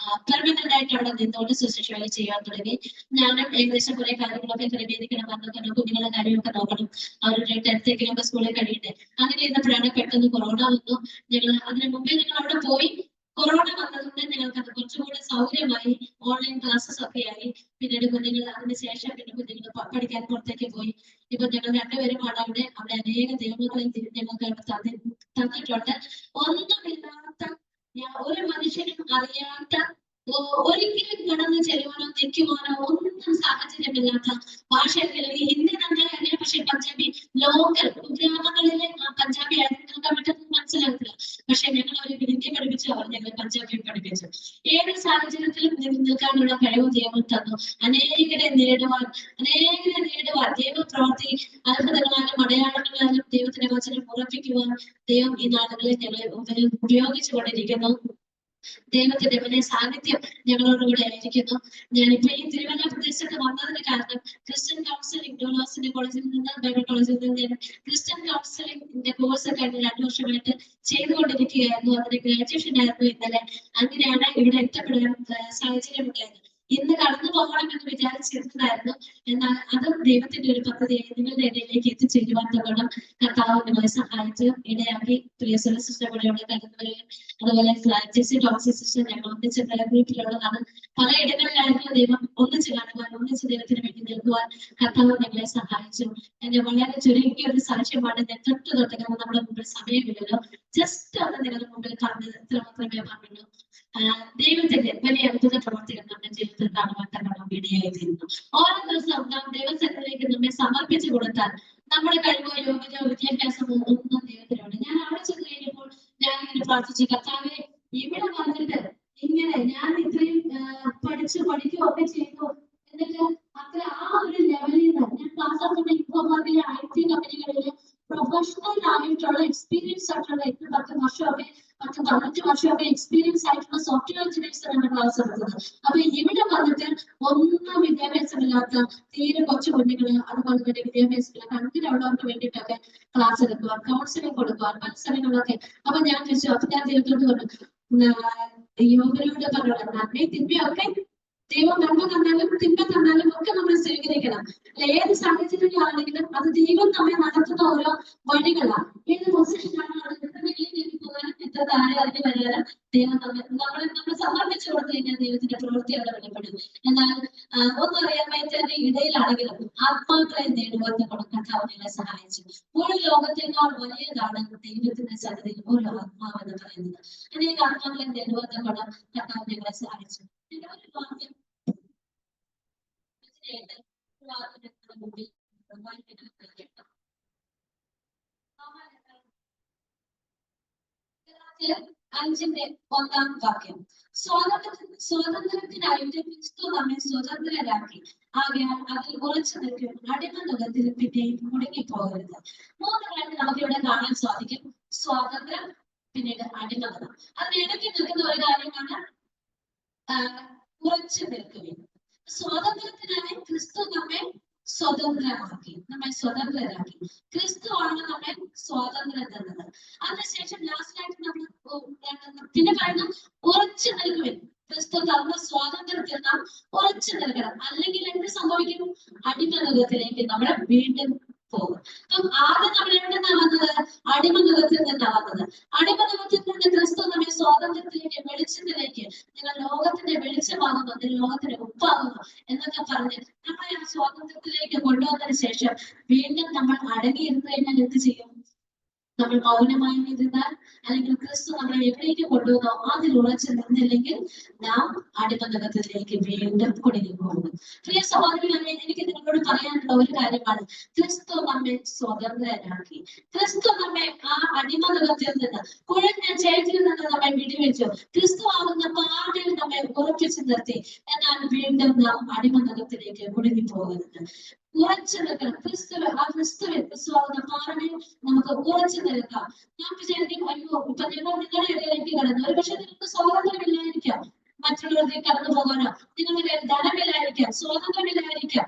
പെർമനന്റ് ആയിട്ട് അവിടെ നിന്നുകൊണ്ട് സുശേഷം ചെയ്യാൻ തുടങ്ങി. ഞാനും ഏകദേശം കുറെ കാര്യങ്ങളൊക്കെ ക്രമീകരിക്കണം, വന്നൊക്കെ കുഞ്ഞുങ്ങളെ കാര്യമൊക്കെ നോക്കണം. അവരുടെ 10th സ്കൂളിൽ കഴിയട്ടെ. അങ്ങനെ ഇരുന്നപ്പോഴാണ് പെട്ടെന്ന് കൊറോണ വന്നു. ഞങ്ങൾ അതിനു മുമ്പേ ഞങ്ങൾ അവിടെ പോയി. കൊറോണ വന്നതുകൊണ്ട് ഞങ്ങൾക്ക് അത് കുറച്ചുകൂടെ സൗകര്യമായി. ഓൺലൈൻ ക്ലാസ്സസ് ഒക്കെ ആയി. പിന്നീട് കുഞ്ഞുങ്ങൾ അതിനുശേഷം പിന്നെ കുഞ്ഞുങ്ങൾ പഠിക്കാൻ പുറത്തേക്ക് പോയി. ഇപ്പൊ ഞങ്ങൾ രണ്ടുപേരുമാണ് അവിടെ അനേക ദൈവങ്ങളെ ഞങ്ങൾക്ക് തന്നിട്ടുണ്ട്. ഒന്നുമില്ലാത്ത ഒരു മനുഷ്യനും അറിയാത്ത ഒരിക്കലും കടന്നു ചെല്ലുവാനോ നിൽക്കുവാനോ ഒന്നും സാഹചര്യമില്ലാത്ത ഭാഷയിൽ ഹിന്ദി തന്നെ അറിയാം. പക്ഷെ പഞ്ചാബി ലോക്കൽ ഗ്രാമങ്ങളിലെ പഞ്ചാബി ആയിട്ട് മറ്റൊന്നും മനസ്സിലാക്കില്ല. പക്ഷെ ഞങ്ങൾ അവർ ഹിന്ദി പഠിപ്പിച്ചു, അവർ ഞങ്ങൾ പഞ്ചാബി പഠിപ്പിച്ചു. ഏത് സാഹചര്യത്തിലും നിൽക്കാനുള്ള കഴിവ് ദൈവം തന്നു. അനേകരെ നേടുവാൻ ദൈവപ്രവൃത്തി അത്ഭുതങ്ങളാലും അടയാളങ്ങളാലും ദൈവത്തിന്റെ വചനം ഉറപ്പിക്കുവാൻ ദൈവം ഈ നാളുകളിൽ ഞങ്ങളെ ഉപയോഗിച്ചു കൊണ്ടിരിക്കുന്നു. ദൈവത്തിന്റെ വലിയ സാന്നിധ്യം ഞങ്ങളോടുകൂടെ ആയിരിക്കുന്നു. ഞാനിപ്പോ ഈ തിരുവല്ല പ്രദേശത്ത് വന്നതിന് കാരണം ക്രിസ്ത്യൻ കൗൺസിലിംഗ് ഡോളോസിന്റെ കോളേജിൽ നിന്ന് ബൈബിൾ കോളേജിൽ നിന്ന് ക്രിസ്ത്യൻ കൗൺസിലിംഗിന്റെ കോഴ്സ് കഴിഞ്ഞ 2 വർഷമായിട്ട് ചെയ്തുകൊണ്ടിരിക്കുകയായിരുന്നു. അതിന്റെ ഗ്രാജുവേഷൻ ആയിരുന്നു ഇന്നലെ. അങ്ങനെയാണ് ഇവിടെ എത്തപ്പെടാൻ സാഹചര്യം ഉണ്ടായത്. ഇന്ന് കടന്നു പോകണമെന്ന് വിചാരിച്ചിരുന്നതായിരുന്നു. എന്നാൽ അതും ദൈവത്തിന്റെ ഒരു പദ്ധതിയായി നിങ്ങളുടെ ഇടയിലേക്ക് എത്തിച്ചേരുവാൻ തക്കണം കർത്താവ് നിങ്ങളെ സഹായിച്ച് ഇടയാക്കി. പ്രിയ സിസ്റ്റർ കൂടെ ഇവിടെ കടന്നു വരികയും അതുപോലെ ജെസി ടോക്സി സിസ്റ്റർ ഞങ്ങൾ ഒന്നിച്ച് ഗ്രൂപ്പിലുള്ളതാണ്. പലയിടങ്ങളിലായിരുന്നു ദൈവം ഒന്നിച്ച് കാണുവാൻ, ഒന്നിച്ച് ദൈവത്തിന് വേണ്ടി നിൽക്കുവാൻ കർത്താവ് നിങ്ങളെ സഹായിച്ചു. എന്നെ വളരെ ചുരുങ്ങിയ ഒരു സാക്ഷ്യമാണ് ഞാൻ തൊട്ട് നമ്മുടെ മുമ്പിൽ സമയമില്ലല്ലോ. ജസ്റ്റ് ഒന്ന് നിങ്ങളുടെ മുമ്പിൽ പറഞ്ഞത് എത്ര മാത്രമേ പറഞ്ഞുള്ളൂ. ദൈവത്തിന്റെ വലിയ അത്ഭുത പ്രവർത്തികൾ നമ്മുടെ ജീവിതത്തിൽ കാണുവാൻ തക്കണം ഇടയായിത്തീരുന്നു. ഓരോ ദിവസവും നാം ദൈവസന്നിധിയിലേക്ക് നമ്മെ സമർപ്പിച്ചു കൊടുത്താൽ നമ്മുടെ കഴിവോ യോഗ്യതയോ വിദ്യാഭ്യാസമോ ഒന്നും ദൈവത്തിനുണ്ട്. ഞാൻ അവിടെ ചെന്ന് കഴിഞ്ഞപ്പോൾ ഞാൻ ഇങ്ങനെ പ്രാർത്ഥിച്ചു, കർത്താവെ ഇവിടെ വന്നിട്ട് ഇങ്ങനെ ഞാൻ ഇത്രയും പഠിക്കുകയൊക്കെ ചെയ്തു, എന്നിട്ട് അത്ര ആ ഒരു ലെവലിൽ നിന്ന് ഞാൻ ക്ലാസ് ഓഫ് ഇൻഫോർമേറ്റീവ് IT കമ്പനികളിൽ പ്രൊഫഷണൽ ആയിട്ടുള്ള എക്സ്പീരിയൻസ് ആയിട്ടുള്ള 8-10 വർഷമൊക്കെ 10-15 വർഷമൊക്കെ എക്സ്പീരിയൻസ് ആയിട്ടുള്ള സോഫ്റ്റ്വെയർ എഞ്ചിനീയേഴ്സാണ് ക്ലാസ് എടുത്തത്. അപ്പൊ ഇവിടെ വന്നിട്ട് ഒന്നും വിദ്യാഭ്യാസമില്ലാത്ത തീരെ കൊച്ചു കുഞ്ഞുങ്ങള്, അതുപോലെ തന്നെ വിദ്യാഭ്യാസമില്ലാത്ത അങ്ങനെയുള്ളവർക്ക് വേണ്ടിയിട്ടൊക്കെ ക്ലാസ് എടുക്കുവാൻ, കൗൺസിലിംഗ് കൊടുക്കുവാൻ പല സ്ഥലങ്ങളിലൊക്കെ. അപ്പൊ ഞാൻ ചോദിച്ചു, അപ്പൊ ഞാൻ ദൈവത്തോട് പറഞ്ഞു, യോഗനോട് പറഞ്ഞു, നന്മയും തിന്മയൊക്കെ ദൈവം നന്മ തന്നാലും തിന്മ തന്നാലും ഒക്കെ നമ്മൾ സ്വീകരിക്കണം. ഏത് സാഹചര്യങ്ങളാണെങ്കിലും അത് ദൈവം നമ്മെ നടത്തുന്ന ഓരോ വഴികളാണ്. ഏത് പൊസിഷനാണ് എത്ര താഴെ അതിന് വരാനും ദൈവം നമ്മൾ സമർപ്പിച്ചു കൊടുത്തു കഴിഞ്ഞാൽ ദൈവത്തിന്റെ പ്രവൃത്തി അവിടെ വെളിപ്പെടും. എന്നാൽ ഒന്നും അറിയാൻ വയ്യാത്തതിന്റെ ഇടയിലാണെങ്കിലും ആത്മാക്കളെ നേടുവാൻ കർത്താവ് നിങ്ങളെ സഹായിച്ചു. ഒരു ലോകത്തേക്കാൾ വലിയതാണ് ദൈവത്തിന്റെ സന്നിധിയിൽ ഒരു ആത്മാവ് എന്ന് പറയുന്നത്. അനേക ആത്മാക്കളെ നേടുവാൻ കർത്താവ് നിങ്ങളെ സഹായിച്ചു. ഒരു വാക്യം അഞ്ചിന്റെ 1-ാം വാക്യം, സ്വാതന്ത്ര്യത്തിനായിട്ട് ക്രിസ്തു നമ്മെ സ്വതന്ത്രരാക്കി, ആകയാൽ അതിൽ ഉറച്ചു നിൽക്കും, അടിമ നുഖത്തിൽ പിന്നെയും മുടങ്ങിപ്പോകരുത്. 3 കാര്യം നമുക്കിവിടെ കാണാൻ സാധിക്കും. സ്വാതന്ത്ര്യം, പിന്നീട് അടിമകൾ. അതിനിടയ്ക്ക് നിൽക്കുന്ന ഒരു കാര്യമാണ് ഉറച്ചു നിൽക്കുകയും. സ്വാതന്ത്ര്യത്തിനായി ക്രിസ്തു നമ്മെ സ്വതന്ത്രരാക്കി. ക്രിസ്തു ആണ് നമ്മെ സ്വാതന്ത്ര്യം തന്നത്. അതിനുശേഷം ലാസ്റ്റായിട്ട് നമ്മൾ പിന്നെ പറയുന്ന ഉറച്ചു നിൽക്കുവിൻ. ക്രിസ്തു തന്ന സ്വാതന്ത്ര്യത്തിൽ നാം ഉറച്ചു നിൽക്കണം. അല്ലെങ്കിൽ എന്ത് സംഭവിക്കും? അടിമനുഖത്തിലേക്ക് നമ്മൾ വീണ്ടും പോകും. അപ്പം ആദ്യം നമ്മൾ എവിടെ നിന്നാ വന്നത്? അടിമനുഖത്തിൽ നിന്നാണ് വന്നത്. അടിമനുഖത്തിൽ നിന്ന് ക്രിസ്തു നമ്മെ സ്വാതന്ത്ര്യത്തിലേക്ക്, വെളിച്ചത്തിലേക്ക്, നിങ്ങൾ ലോകത്തിന്റെ വെളിച്ചമാകുന്നു, നിങ്ങൾ ലോകത്തിന്റെ ഉപ്പാകുന്നു എന്നൊക്കെ പറഞ്ഞ് നമ്മളെ ആ സ്വാതന്ത്ര്യത്തിലേക്ക് കൊണ്ടുവന്നതിന് ശേഷം വീണ്ടും നമ്മൾ അടങ്ങിയിരുന്നു കഴിഞ്ഞാൽ എന്ത് ചെയ്യും? നമ്മൾ മൗനമായി ഇരുന്നാൽ അല്ലെങ്കിൽ ക്രിസ്തു നമ്മളെ എവിടേക്ക് കൊണ്ടുവന്നോ അതിൽ ഉറച്ചു നിന്നില്ലെങ്കിൽ നാം അടിമതത്തിലേക്ക് വീണ്ടും കുടുങ്ങി പോകുന്നു. പ്രിയ സഹോദരങ്ങളെ, എനിക്ക് നിങ്ങളോട് പറയാനുള്ള ഒരു കാര്യമാണ്, ക്രിസ്തു നമ്മെ സ്വതന്ത്രരാക്കി. ക്രിസ്തു നമ്മെ ആ അടിമതത്തിൽ നിന്ന്, കുഴഞ്ഞ ചേറ്റിൽ നിന്ന് നമ്മെ വിടുവിച്ചു. ക്രിസ്തു ആകുന്ന പാതയിൽ നമ്മെ ഉറപ്പിച്ചു നിർത്തി. എന്നാൽ വീണ്ടും നാം അടിമതത്തിലേക്ക് കുടുങ്ങി പോകുന്നുണ്ട്. ഉറച്ചു നിൽക്കണം. ക്രിസ്തുവാകുന്ന പാറയിൽ നമുക്ക് ഉറച്ചു നിൽക്കാം. നാം വിചാരിക്കും, അയ്യോ ഇപ്പൊ നിങ്ങൾ നിങ്ങളുടെ ഇടയിലേക്ക് കടന്നു, ഒരു പക്ഷെ നിങ്ങൾക്ക് സ്വാതന്ത്ര്യമില്ലായിരിക്കാം, മറ്റുള്ളവർക്ക് കടന്നു പോകാനോ, നിങ്ങളുടെ കയ്യിൽ ധനമില്ലായിരിക്കാം, സ്വാതന്ത്ര്യമില്ലായിരിക്കാം.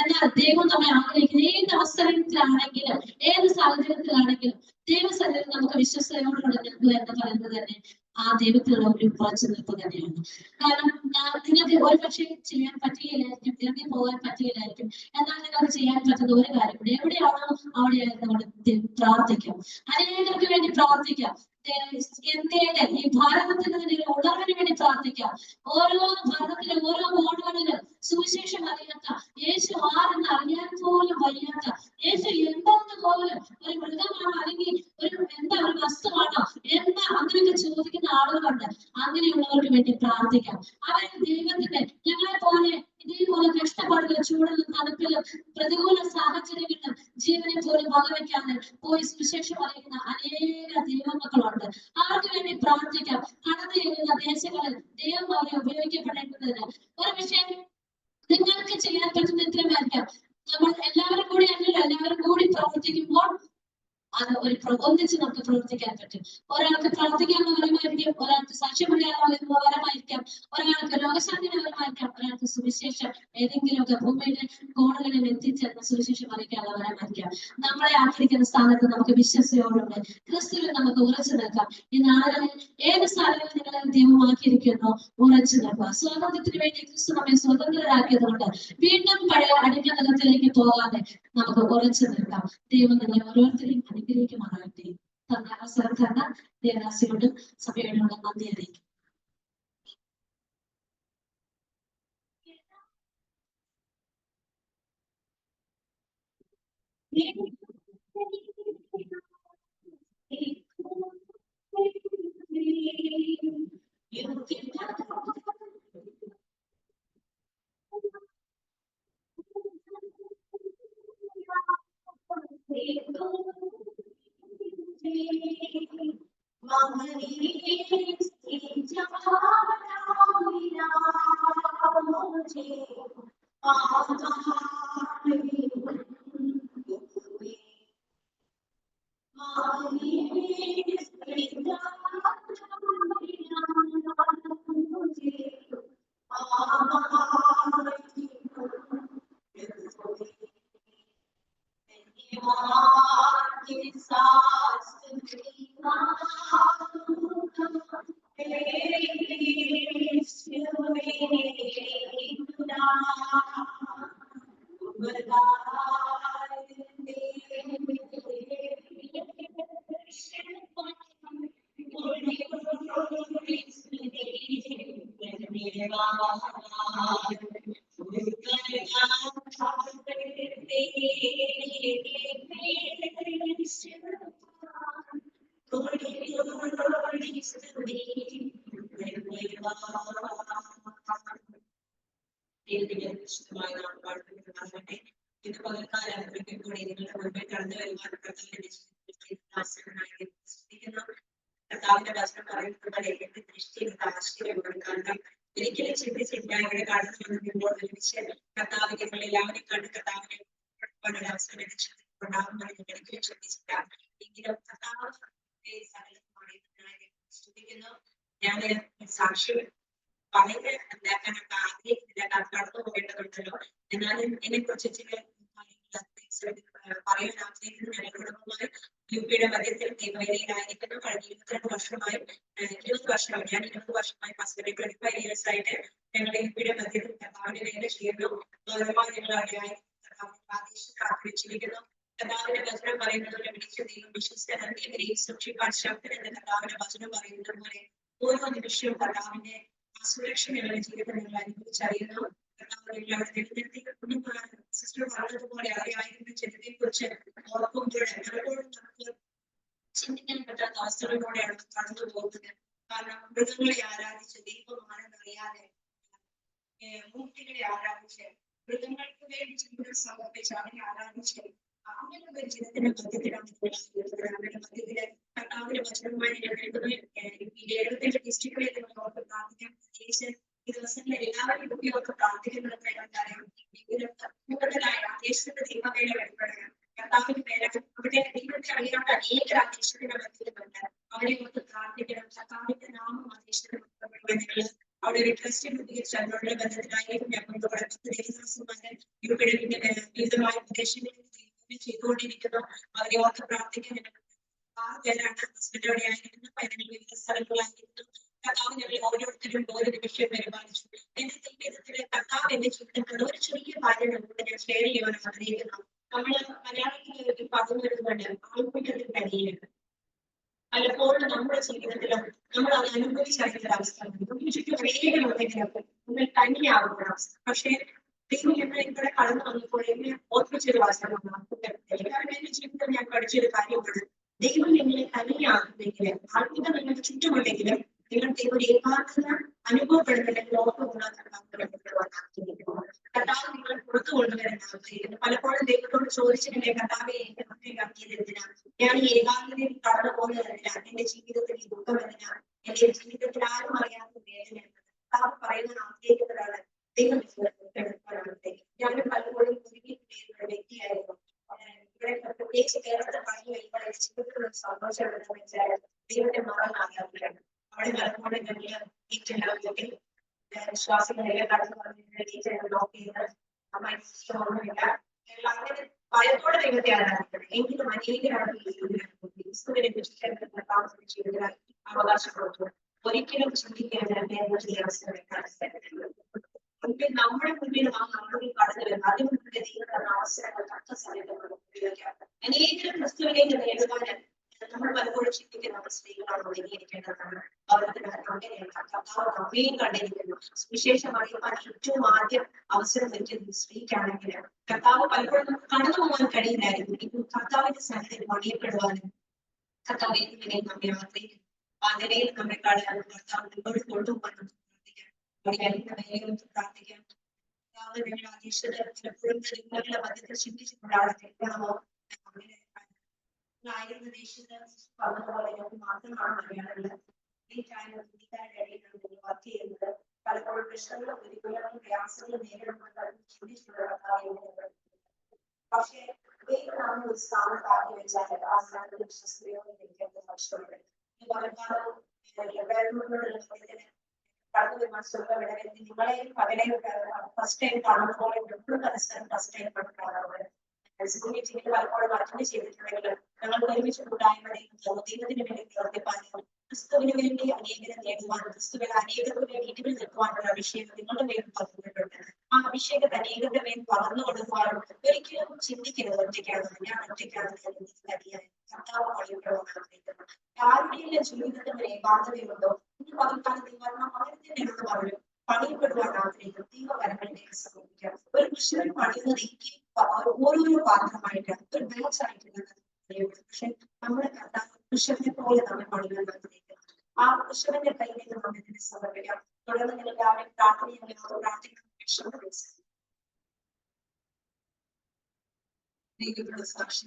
എന്നാൽ ദൈവം നമ്മെ ആഗ്രഹിക്കുന്ന ഏത് അവസരത്തിലാണെങ്കിലും ഏത് സാഹചര്യത്തിലാണെങ്കിലും ദൈവസന്നിധിയിൽ നമുക്ക് വിശ്വസ്തയോടുകൂടെ നിൽക്കുക എന്ന് പറയുന്നത് തന്നെ ആ ദൈവത്തിലുള്ള ഒരു ഉറച്ചു നിൽപ്പ് തന്നെയാണ്. കാരണം നിങ്ങൾക്ക് ഒരു പക്ഷേ ചെയ്യാൻ പറ്റുകയില്ലായിരിക്കും, ഇറങ്ങി പോകാൻ പറ്റുകയില്ലായിരിക്കും. എന്നാൽ നിങ്ങൾക്ക് ചെയ്യാൻ പറ്റുന്ന ഒരു കാര്യമുണ്ട്. എവിടെയാണോ അവിടെയായിരുന്നു നമ്മൾ പ്രാർത്ഥിക്കാം. അനേകർക്ക് വേണ്ടി പ്രാർത്ഥിക്കാം. ഇന്ത്യയുടെ ഈ ഭാരതത്തിന്റെ തന്നെ ഒരു ഉണർവിന് വേണ്ടി പ്രാർത്ഥിക്കാം. ഓരോ ഭാരതത്തിലെ ഓരോ വാർഡുകളിലും സുവിശേഷം അറിയാത്ത, യേശു ആരെന്ന് അറിയാൻ പോലും വയ്യാത്ത, യേശു എന്താന്ന് പോലും, ഒരു മൃഗമാണോ അല്ലെങ്കിൽ എന്താ ഒരു വസ്തുവാണോ എന്താ അങ്ങനെയൊക്കെ ചോദിക്കുന്ന ആളുകളുണ്ട്. അങ്ങനെയുള്ളവർക്ക് വേണ്ടി പ്രാർത്ഥിക്കാം. അവർ ദൈവത്തിന്റെ ഞങ്ങളെ പോലെ ഇതേപോലെ കഷ്ടപ്പാടുകളും ചൂടിലും തണുപ്പിലും പ്രതികൂല സാഹചര്യങ്ങളിലും ജീവനെ പോലും വകവയ്ക്കാതെ പോയി സുവിശേഷം അറിയിക്കുന്ന അനേക ദൈവമക്കളുണ്ട്. അവർക്ക് വേണ്ടി പ്രാർത്ഥിക്കാം. കടന്നു ചെല്ലുന്ന ദേശങ്ങളിൽ ദൈവം അവരെ ഉപയോഗിക്കപ്പെടേണ്ടതിന് ഒരു വിഷയം നിങ്ങൾക്ക് ചെയ്യാൻ പറ്റുന്ന ഇത്രമായിരിക്കാം. നമ്മൾ എല്ലാവരും കൂടി അല്ലല്ലോ, എല്ലാവരും കൂടി പ്രവർത്തിക്കുമ്പോൾ അത് ഒന്നിച്ച് നമുക്ക് പ്രവർത്തിക്കാൻ പറ്റും. ഒരാൾക്ക് പ്രാർത്ഥിക്കാനുള്ള വരമായിരിക്കാം, ഒരാൾക്ക് സാക്ഷ്യം പറയാനുള്ള വരമായിരിക്കാം, ഒരാൾക്ക് രോഗശാന്തിയുടെ വരമായിരിക്കാം, ഒരാൾക്ക് സുവിശേഷം ഏതെങ്കിലുമൊക്കെ ഭൂമിയുടെ കോണുകളിൽ എത്തിച്ചേർന്ന സുവിശേഷം അറിയിക്കാനുള്ള വരമായിരിക്കാം. നമ്മളെ ആഗ്രഹിക്കുന്ന സ്ഥാനത്ത് നമുക്ക് വിശ്വസയോടുണ്ട് ക്രിസ്തുവിൽ നമുക്ക് ഉറച്ചു നിൽക്കാം. ഈ നാളുകളിൽ ഏത് സ്ഥാനങ്ങളിൽ നിങ്ങളെ ദൈവമാക്കിയിരിക്കുന്നു ഉറച്ചു നിൽക്കുക. സ്വാതന്ത്ര്യത്തിന് വേണ്ടി ക്രിസ്തു നമ്മെ സ്വതന്ത്രരാക്കിയത് കൊണ്ട് വീണ്ടും പഴയ അടിമതത്തിലേക്ക് പോകാതെ നമുക്ക് ഉറച്ചു നിൽക്കാം. ദൈവം നിങ്ങളെ ഓരോരുത്തരെയും അനുഗ്രഹിക്കുമാറാകട്ടെ. തന്ന അവസരം തന്ന ദേവദാസിയോടും സഭയോടും നന്ദി അറിയിക്കും. കർത്താവിന്റെ വചനം പറയുന്നത് എന്റെ ദൃഷ്ടിയിൽ ആശ്ചര്യമാണ്. കാരണം ഒരിക്കലും ചിന്തിച്ചില്ല ഇവിടെ കടന്നു വന്നിരുമ്പോൾ ഒരുമിച്ച് കർത്താവിനെ എല്ലാവരെയും കണ്ട് കർത്താവിനെ അവസരം ഉണ്ടാകുമെന്ന് ഒരിക്കലും ചിന്തിച്ചില്ല. എങ്കിലും കർത്താവ് സ്തുതിക്കുന്നു. ഞാൻ സാക്ഷ്യം വളരെ ഉണ്ടാക്കാനൊക്കെ ആഗ്രഹിക്കുന്നില്ല, കടന്നു പോകേണ്ടതുണ്ടല്ലോ. എന്നാലും ഇതിനെ കുറിച്ച് ചില പറയാൻ ആഗ്രഹിക്കുന്നു. ഞാൻ കുടുംബമായി യുപിയുടെ മധ്യത്തിൽ ദൈവവേലയിലായിരിക്കുന്നു. കഴിഞ്ഞ 22 വർഷമായി 20 വർഷമായി ഞാൻ 20 വർഷമായി പസഫിക് 25 years ആയിട്ട് ഞങ്ങൾ യുപിയുടെ മധ്യത്തിൽ കർത്താവിന്റെ വേല ചെയ്യുന്നു. ഗൗരവമായി ഞങ്ങൾ അവിടെയായി പ്രാദേശികരിക്കുന്നു. കർത്താവിന്റെ വചനം പറയുന്നത് പോലെ വിളിച്ച ദൈവം വിശ്വസിക്കാൻ സൂക്ഷിക്കാൻ ശക്തൻ എന്ന് കർത്താവിന്റെ വചനം പറയുന്നത് പോലെ ഓരോ നിമിഷവും കർത്താവിന്റെ സുരക്ഷ ഞങ്ങളുടെ ജീവിതം ഞങ്ങൾ അനുഭവിച്ചറിയുന്നു. സിസ്റ്റർ പറഞ്ഞതുപോലെ അറിയാവുന്ന ചിലതിനെ കുറിച്ച് ഓർക്കുമ്പോൾ പലപ്പോഴും നമുക്ക് ചിന്തിക്കാൻ പറ്റാത്ത അവസ്ഥകളിലൂടെയാണ് കടന്നു പോകുന്നത്. കാരണം മൃഗങ്ങളെ ആരാധിച്ച് ദൈവമാണെന്നറിയാതെ മൂർത്തികളെ ആരാധിച്ച് മൃഗങ്ങൾക്ക് വേണ്ടി ജീവിതം സമർപ്പിച്ച് അവരെ ആരാധിച്ച് അങ്ങനെയുള്ള ഒരു ജീവിതത്തിന്റെ മധ്യത്തിലാണ് അവരുടെ മധ്യത്തില് കർത്താവിന്റെ വചനവുമായി കേൾക്കുന്നത്. ഈ 75 ഡിസ്ട്രിക്റ്റുകളിൽ നിങ്ങൾ ഓർത്ത് പ്രാർത്ഥിക്കാം. പ്രത്യേകിച്ച് ഈ ദിവസങ്ങളിൽ എല്ലാവരും കുട്ടികൾക്ക് പ്രാർത്ഥിക്കുന്നത് എന്തായാലും കൂടുതലായ ദേശത്തിന്റെ ദൈവവേല വെളിപ്പെടുക കർത്താവിന്റെ പേര് അവിടെ ദൈവത്തെ അറിയാത്ത അനേക ദേശത്തിന്റെ മധ്യത്തിലുണ്ട്. അവരെ ഓർത്ത് പ്രാർത്ഥിക്കണം. കർത്താവിന്റെ നാമം ആ ദേശത്തിന് നിങ്ങൾ അവിടെ ഒരു ട്രസ്റ്റ് രൂപീകരിച്ച് അതിനുള്ള ബന്ധത്തിലായിരിക്കും ഞങ്ങളുടെ 10 ദേവദാസന്മാരെ യൂപ്പിടവിന്റെ വിവിധമായ പ്രദേശങ്ങളിൽ ചെയ്തുകൊണ്ടിരിക്കുന്നു. അവരെ ഓർത്ത് പ്രാർത്ഥിക്കാൻ 6 പേരാണ് ഹോസ്പിറ്റലോടെ ആയിരിക്കുന്നു. പതിനെട്ട് വിവിധ സ്ഥലങ്ങളായിരിക്കുന്നു. കർത്താവ് ഞങ്ങൾ ഓരോരുത്തരും ഓരോ നിമിഷം പരിപാലിച്ചു. എന്റെ ജീവിതത്തിലെ കർത്താവ് എന്റെ ജീവിതത്തിൽ ഒരു ചെറിയ കാര്യം നമ്മളോട് ഞാൻ ഷെയർ ചെയ്യാൻ ആഗ്രഹിക്കുന്നു. നമ്മള് മലയാളത്തിൽ ഒരു പദം വരുന്നുണ്ട്, ആൾക്കൂട്ടത്തിൽ കഴിയുക. പലപ്പോഴും നമ്മുടെ ജീവിതത്തിലും നമ്മൾ അത് അനുഭവിച്ചറിയുന്ന അവസ്ഥ നമുക്ക് ചുറ്റും അനേകരുണ്ടെങ്കിലും നമ്മൾ തനിയാവുന്ന അവസ്ഥ. പക്ഷേ ദൈവം ഞങ്ങൾ ഇവിടെ കടന്നു വന്നപ്പോൾ എന്നെ ഓർപ്പിച്ചൊരു വാസനമാണ്. കാരണം എന്റെ ജീവിതത്തിൽ ഞാൻ പഠിച്ചൊരു കാര്യമാണ്, ദൈവം നിങ്ങളെ തനിയാകുന്നെങ്കിൽ ആത്മീയത നിങ്ങൾക്ക് ചുറ്റുമുണ്ടെങ്കിലും നിങ്ങൾക്ക് ഒരു ഏകാഗ്രത അനുഭവപ്പെടുന്നില്ലെങ്കിൽ ലോകമുള്ള കർത്താവ് നിങ്ങൾ പുറത്തു കൊണ്ടുവരാൻ ആഗ്രഹിക്കുന്നു. പലപ്പോഴും ദൈവത്തോട് ചോദിച്ചിട്ടില്ലേ, കർത്താവെ എന്റെ മക്കളാക്കിയത് എന്തിനാണ്, ഞാൻ ഈ ഏകാഗ്രതയിൽ കടന്നു പോകുന്നത് എന്തിനാണ്, എന്റെ ജീവിതത്തിൽ ഈ ദുഃഖം എന്തിനാണ്, എന്റെ ജീവിതത്തിൽ ആരും അറിയാത്ത വേദന. കർത്താവ് പറയുന്നത് ആഗ്രഹിക്കുന്നതാണ് ദൈവം ഞാനും പലപ്പോഴും ഒരുങ്ങിയിട്ടുള്ള വ്യക്തിയായിരുന്നു. ഇവിടെ പ്രത്യേകിച്ച് കേരളത്തിൽ പറഞ്ഞു വരുമ്പോൾ ജീവിതത്തിലുള്ള സന്തോഷം എന്താണെന്ന് വെച്ചാൽ ദൈവത്തെ മറന്നാകാറില്ലാണ്. അവിടെ പലപ്പോഴും ഞങ്ങൾ വീട്ടിൽ വിശ്വാസങ്ങളിലെ കടന്നു പറഞ്ഞിട്ട് ബ്ലോക്ക് ചെയ്ത് ഓർമ്മയില്ല. അങ്ങനെ ഭയത്തോടെ ദൈവത്തെ ആരാധിക്കണം. എങ്കിലും അനേകരാണ് ക്രിസ്തുവിനെ കുറിച്ച് ജീവിതത്തിൽ അവകാശം കൊടുത്തു. ഒരിക്കലും ചിന്തിക്കാൻ നമ്മുടെ മുന്നിൽ ആ നാളുകൾ കടന്നു വരുന്നത് അതിനുള്ള ദൈവത്തിന്റെ അവസരങ്ങൾ തക്ക സമയത്ത് ഉപയോഗിക്കാം. അനേകം ക്രിസ്തുവിലേക്ക് നേടുവാൻ നമ്മൾ പലപ്പോഴും ചിന്തിക്കുന്ന സ്ത്രീകളാണ് ഒരുങ്ങിയിരിക്കേണ്ടതാണ്. അവർക്ക് അങ്ങനെയാണ് കർത്താവ് നമ്മയും കണ്ടിരിക്കുന്നു. സുവിശേഷം അറിയുവാൻ ഏറ്റവും ആദ്യം അവസരം വെച്ചത് സ്ത്രീക്കാണെങ്കിൽ കർത്താവ് പലപ്പോഴും നമുക്ക് കടന്നു പോകാൻ കഴിയില്ലായിരുന്നു. ഇപ്പോൾ കർത്താവിന്റെ സന്നിധിയിൽ പണിയപ്പെടുവാനും കർത്താവ് ഇങ്ങനെ നമ്മെ ആഗ്രഹിക്കുന്നു. ആ നിലയിൽ നമ്മെ കാണാൻ കർത്താവ് നമ്മളോട് കൊണ്ടുപോകാനും പ്രാർത്ഥിക്കാം. ഞങ്ങൾ അധീക്ഷത പലപ്പോഴും നിങ്ങളുടെ മധ്യത്തിൽ ചിന്തിച്ചിട്ടുണ്ടാണ് കേൾക്കണമോ ആയിരുന്ന ദേശത്ത് പറഞ്ഞതുപോലെ ഞങ്ങൾക്ക് മാത്രമാണ് അറിയാനുള്ളത്. ഈ ടൈമിൽ വർക്ക് ചെയ്യുന്നത് പലപ്പോഴും പ്രശ്നങ്ങളും പ്രതികൂലങ്ങളും പ്രയാസങ്ങളും നേരിടുമ്പോൾ ചിന്തിച്ചിട്ടുള്ള പക്ഷേ നാം ഒരു സ്ഥാനത്താക്കി വെച്ചാൽ ആ സ്ഥാനത്ത് വിശ്വസ്തയോടെ എനിക്ക് നഷ്ടമുണ്ട്. ഈ പലക്കാലവും കടന്നു വരുന്ന സുഖമിടയിൽ നിങ്ങളെയും പകലെയും ഫസ്റ്റ് ടൈം കാണുമ്പോൾ എപ്പോഴും പരസ്പരം ഫസ്റ്റ് ടൈം കാണാറുണ്ട്. മീറ്റിംഗിൽ പലപ്പോഴും അറ്റൻഡ് ചെയ്തിട്ടുണ്ടെങ്കിൽ ഞങ്ങൾ ഒരുമിച്ച് കൂട്ടായ്മയും ദൈവത്തിന് വേണ്ടി പ്രവർത്തിപ്പാനും ക്രിസ്തുവിന് വേണ്ടി അനേകരെ നേടുവാനും ക്രിസ്തുവിന് അനേകരുടെ വീട്ടിൽ നിൽക്കുവാനുള്ള അഭിഷേകം നിങ്ങളുടെ മേൽ പകർന്നിട്ടുണ്ട്. ആ അഭിഷേകത്തെ അനേകരുടെ മേൽ പകർന്നു കൊടുക്കുവാനും ഒരിക്കലും ചിന്തിക്കരുത് ഒറ്റയ്ക്കാണ് ഞാൻ ഒറ്റയ്ക്കാണ് കർത്താവ് വഴിപ്പെടുവാനാഗ്രഹിക്കുന്നു. ആരുടെയും ജീവിതത്തിൽ ഏകാന്തതയുണ്ടോ ഇന്ന് പകർത്താനും വരണം അങ്ങനെ തന്നെയാണെന്ന് പറഞ്ഞു പണിയപ്പെടുവാൻ ആഗ്രഹിക്കുന്നു. ദൈവകരങ്ങളിലേക്ക് സമർപ്പിക്കാം. ഒരു കൃഷിയിൽ പണിയുന്നത് എനിക്ക് ഓരോരോ പാത്രമായിട്ടാണ് ഒരു ബാച്ച് ആയിട്ടുള്ളത്. പക്ഷെ നമ്മുടെ കർത്താവ് കൃഷകനെ പോലെ നമ്മെ പണികൾ ആഗ്രഹിക്കുന്നു. ആ കൃഷകന്റെ കയ്യിലേക്ക് നമ്മൾ ഇതിനെ സമർപ്പിക്കാം. തുടർന്ന് എല്ലാവരും പ്രാർത്ഥിക്കുന്ന സാക്ഷി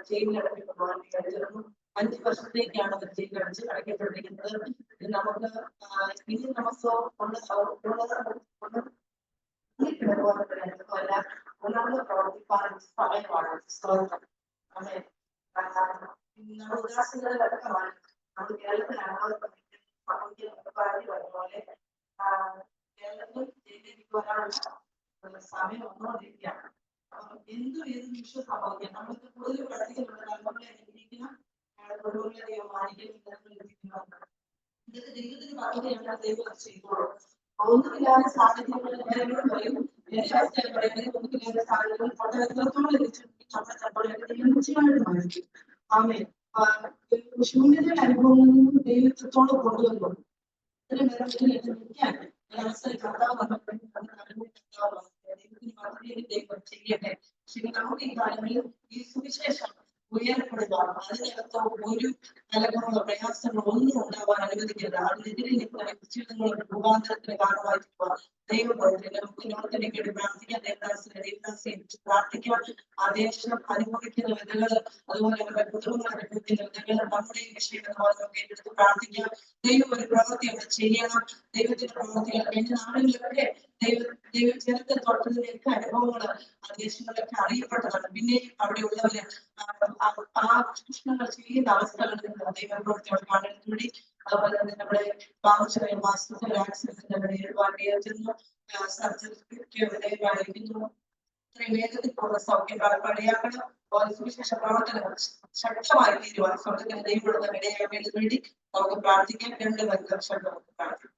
ജയിലിലടപ്പിക്കുന്നു. 5 വർഷത്തേക്കാണ് അവർ ജയിലടച്ച് അടയ്ക്കപ്പെട്ടിരിക്കുന്നത്. നമുക്ക് ഇനി നമുക്ക് ഒന്നാമത് പ്രവർത്തിപ്പാൻ സമയമാണ്. നമ്മുടെ ഉദാസീനതകളടക്കമാണ് നമ്മൾ കേരളത്തിലാണ് പോലെ കേരളത്തിൽ ജയിലിലേക്ക് വരാനുള്ള സമയം വന്നുകൊണ്ടിരിക്കുകയാണ്. ഏത് നിമിഷം സംഭവിക്കാം. നമ്മൾക്ക് കൂടുതൽ പഠിക്കുന്നുണ്ട്. നമ്മളെ അനുഗ്രഹിക്കുന്ന ദൈവം മാനിക്കുന്ന ഇതൊക്കെ ദൈവത്തിന് പദ്ധതിയാണ്. ദൈവം ചെയ്തോളൂ. ഒന്നുമില്ലാത്ത സാഹചര്യങ്ങളിൽ എല്ലാവരോടും പറയും എല്ലാ അവസ്ഥയും പറയുന്നത് ഒന്നുമില്ലാത്ത സാഹചര്യങ്ങൾ വളരെ എത്രത്തോളം എത്തിച്ചിട്ടുണ്ടെങ്കിൽ നമ്മുടെ ചിലപ്പോൾ ചെയ്യാനായിട്ട് വാങ്ങിക്കും ആമേ ശൂന്യതയുടെ അനുഭവങ്ങളിൽ ദൈവത്തോട് കൊണ്ടുവന്നു അതിന് നിറയ്ക്കാൻ അവസരം കർത്താവ് വന്നപ്പോഴും ദൈവത്തിന് മാത്രമേ ദൈവം ചെയ്യട്ടെ പക്ഷെ നമുക്ക് ഈ കാലങ്ങളിൽ ഈ സുവിശേഷം ഉയരപ്പെടുക അതിനകത്ത് ഒരു കലകങ്ങളോ പ്രയാസങ്ങളോ ഒന്നും ഉണ്ടാവാൻ അനുവദിക്കരുത് അതിനെതിരെ നിൽക്കുന്ന ജീവിതങ്ങളുടെ രൂപാന്തരത്തിന് കാരണമായിട്ടുള്ള ദൈവത്തിന് നമുക്ക് ലോകത്തിലേക്ക് വേണ്ടി പ്രാർത്ഥിക്കാം ദേവദാസിനെ പ്രാർത്ഥിക്കാം ആ ദേശം അനുഭവിക്കുന്ന വിധകൾ അതുപോലെ അവരുടെ കുടുംബങ്ങൾ അനുഭവിക്കുന്ന വിധകൾ നമ്മുടെ വിഷയങ്ങളൊക്കെ എടുത്ത് പ്രാർത്ഥിക്കാം ദൈവം ഒരു പ്രവൃത്തി അവിടെ ചെയ്യണം ദൈവത്തിന്റെ പ്രവൃത്തികൾ കഴിഞ്ഞ നാടുകളിലൊക്കെ ദൈവം ജനത്തെ തൊട്ടതിലേക്ക് അനുഭവങ്ങൾ ആ ദേശങ്ങളിലൊക്കെ അറിയപ്പെട്ടതാണ് പിന്നെ അവിടെയുള്ളവര് ആ ചൂഷണങ്ങൾ ചെയ്യുന്ന അവസ്ഥകളിൽ നിന്ന് ദൈവപ്രവൃത്തികൾ കാണാൻ വേണ്ടി അതുപോലെ തന്നെ നമ്മുടെ ബാബുചെറിയ മാസ്റ്റർ ആക്സിഡന്റിന്റെ ചെന്ന് സർജറിക്ക് വിധേയമായിരിക്കുന്നു ഇത്രയും വേഗത്തിൽ പൂർണ്ണ സൗഖ്യം പടയാക്കണം സുവിശേഷ പ്രവർത്തനങ്ങൾ ശക്തമായി തീരുവാൻ സ്വർഗത്തിന് ദൈവമുള്ള ഇടയാകാൻ വേണ്ടി നമുക്ക് പ്രാർത്ഥിക്കാം 2 വർഷം നമുക്ക് പ്രാർത്ഥിക്കാം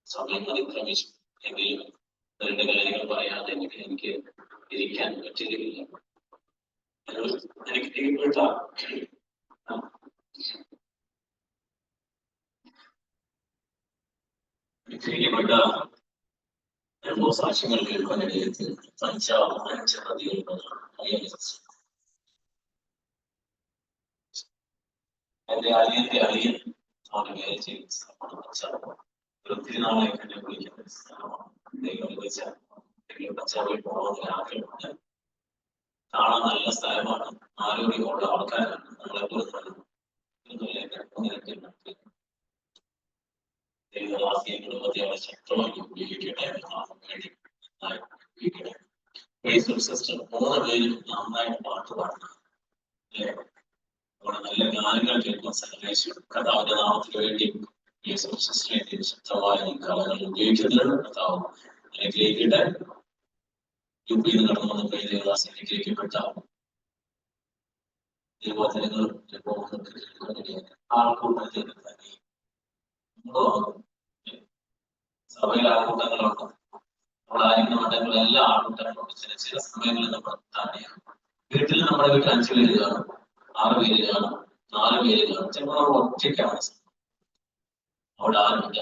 സമയം അതിക്രമിച്ചു എങ്കിലും രണ്ട് കാര്യങ്ങൾ പറയാതെ എനിക്ക് ഇരിക്കാൻ പറ്റുകയില്ല. എനിക്ക് പ്രിയപ്പെട്ട സാക്ഷ്യങ്ങൾ കേൾക്കാനിടയിൽ അഞ്ചാം 5 നദികൾ എന്റെ അളിയന്റെ അളിയൻ അവിടെ വേല ചെയ്യുന്ന സ്ഥലമാണ്. ഒത്തിരി നാളെ എന്നെ വിളിക്കുന്ന സ്ഥലമാണ്. പഞ്ചാബിൽ പോകണമെന്ന് ആഗ്രഹമുണ്ട്. കാണാൻ നല്ല സ്ഥലമാണ്, ആരോഗ്യമുള്ള ആൾക്കാരാണ്. നമ്മളെപ്പോഴും ദൈവവാക്യങ്ങളും അദ്ദേഹം ശക്തമായി ഉപയോഗിക്കട്ടെ. സിസ്റ്റർ 3 പേരും നന്നായിട്ട് പാട്ട് പാടുന്നു. അവിടെ നല്ല ഗാനങ്ങൾ കേൾക്കുന്ന സന്ദേശം കഥാവിന്റെ നാമത്തിന് വേണ്ടി സിസ്റ്ററിനെ ശക്തമായ കലകൾ ഉപയോഗിക്കുന്നത് കഥാവ് അനുഗ്രഹിക്കട്ടെ. യുപിയിൽ നടന്നു വന്ന ദേവദാസ് അനുഗ്രഹിക്കപ്പെട്ട ദൈവവചനങ്ങൾ ആൾക്കൂട്ടത്തിൽ തന്നെ സഭയിൽ ആൾക്കൂട്ടങ്ങളുണ്ട്. നമ്മൾ ആയിരിക്കുന്ന മഠങ്ങളിൽ എല്ലാ ആൾക്കൂട്ടങ്ങളുണ്ട്. ചില സമയങ്ങളിൽ നമ്മൾ തന്നെയാണ്. വീട്ടിൽ നമ്മുടെ വീട്ടിൽ 5 പേര് കാണും, 6 പേര് കാണും, 4 പേര് കാണും. ചിലപ്പോൾ നമ്മൾ ഒറ്റയ്ക്കാണ്. അവിടെ ആരുമില്ല.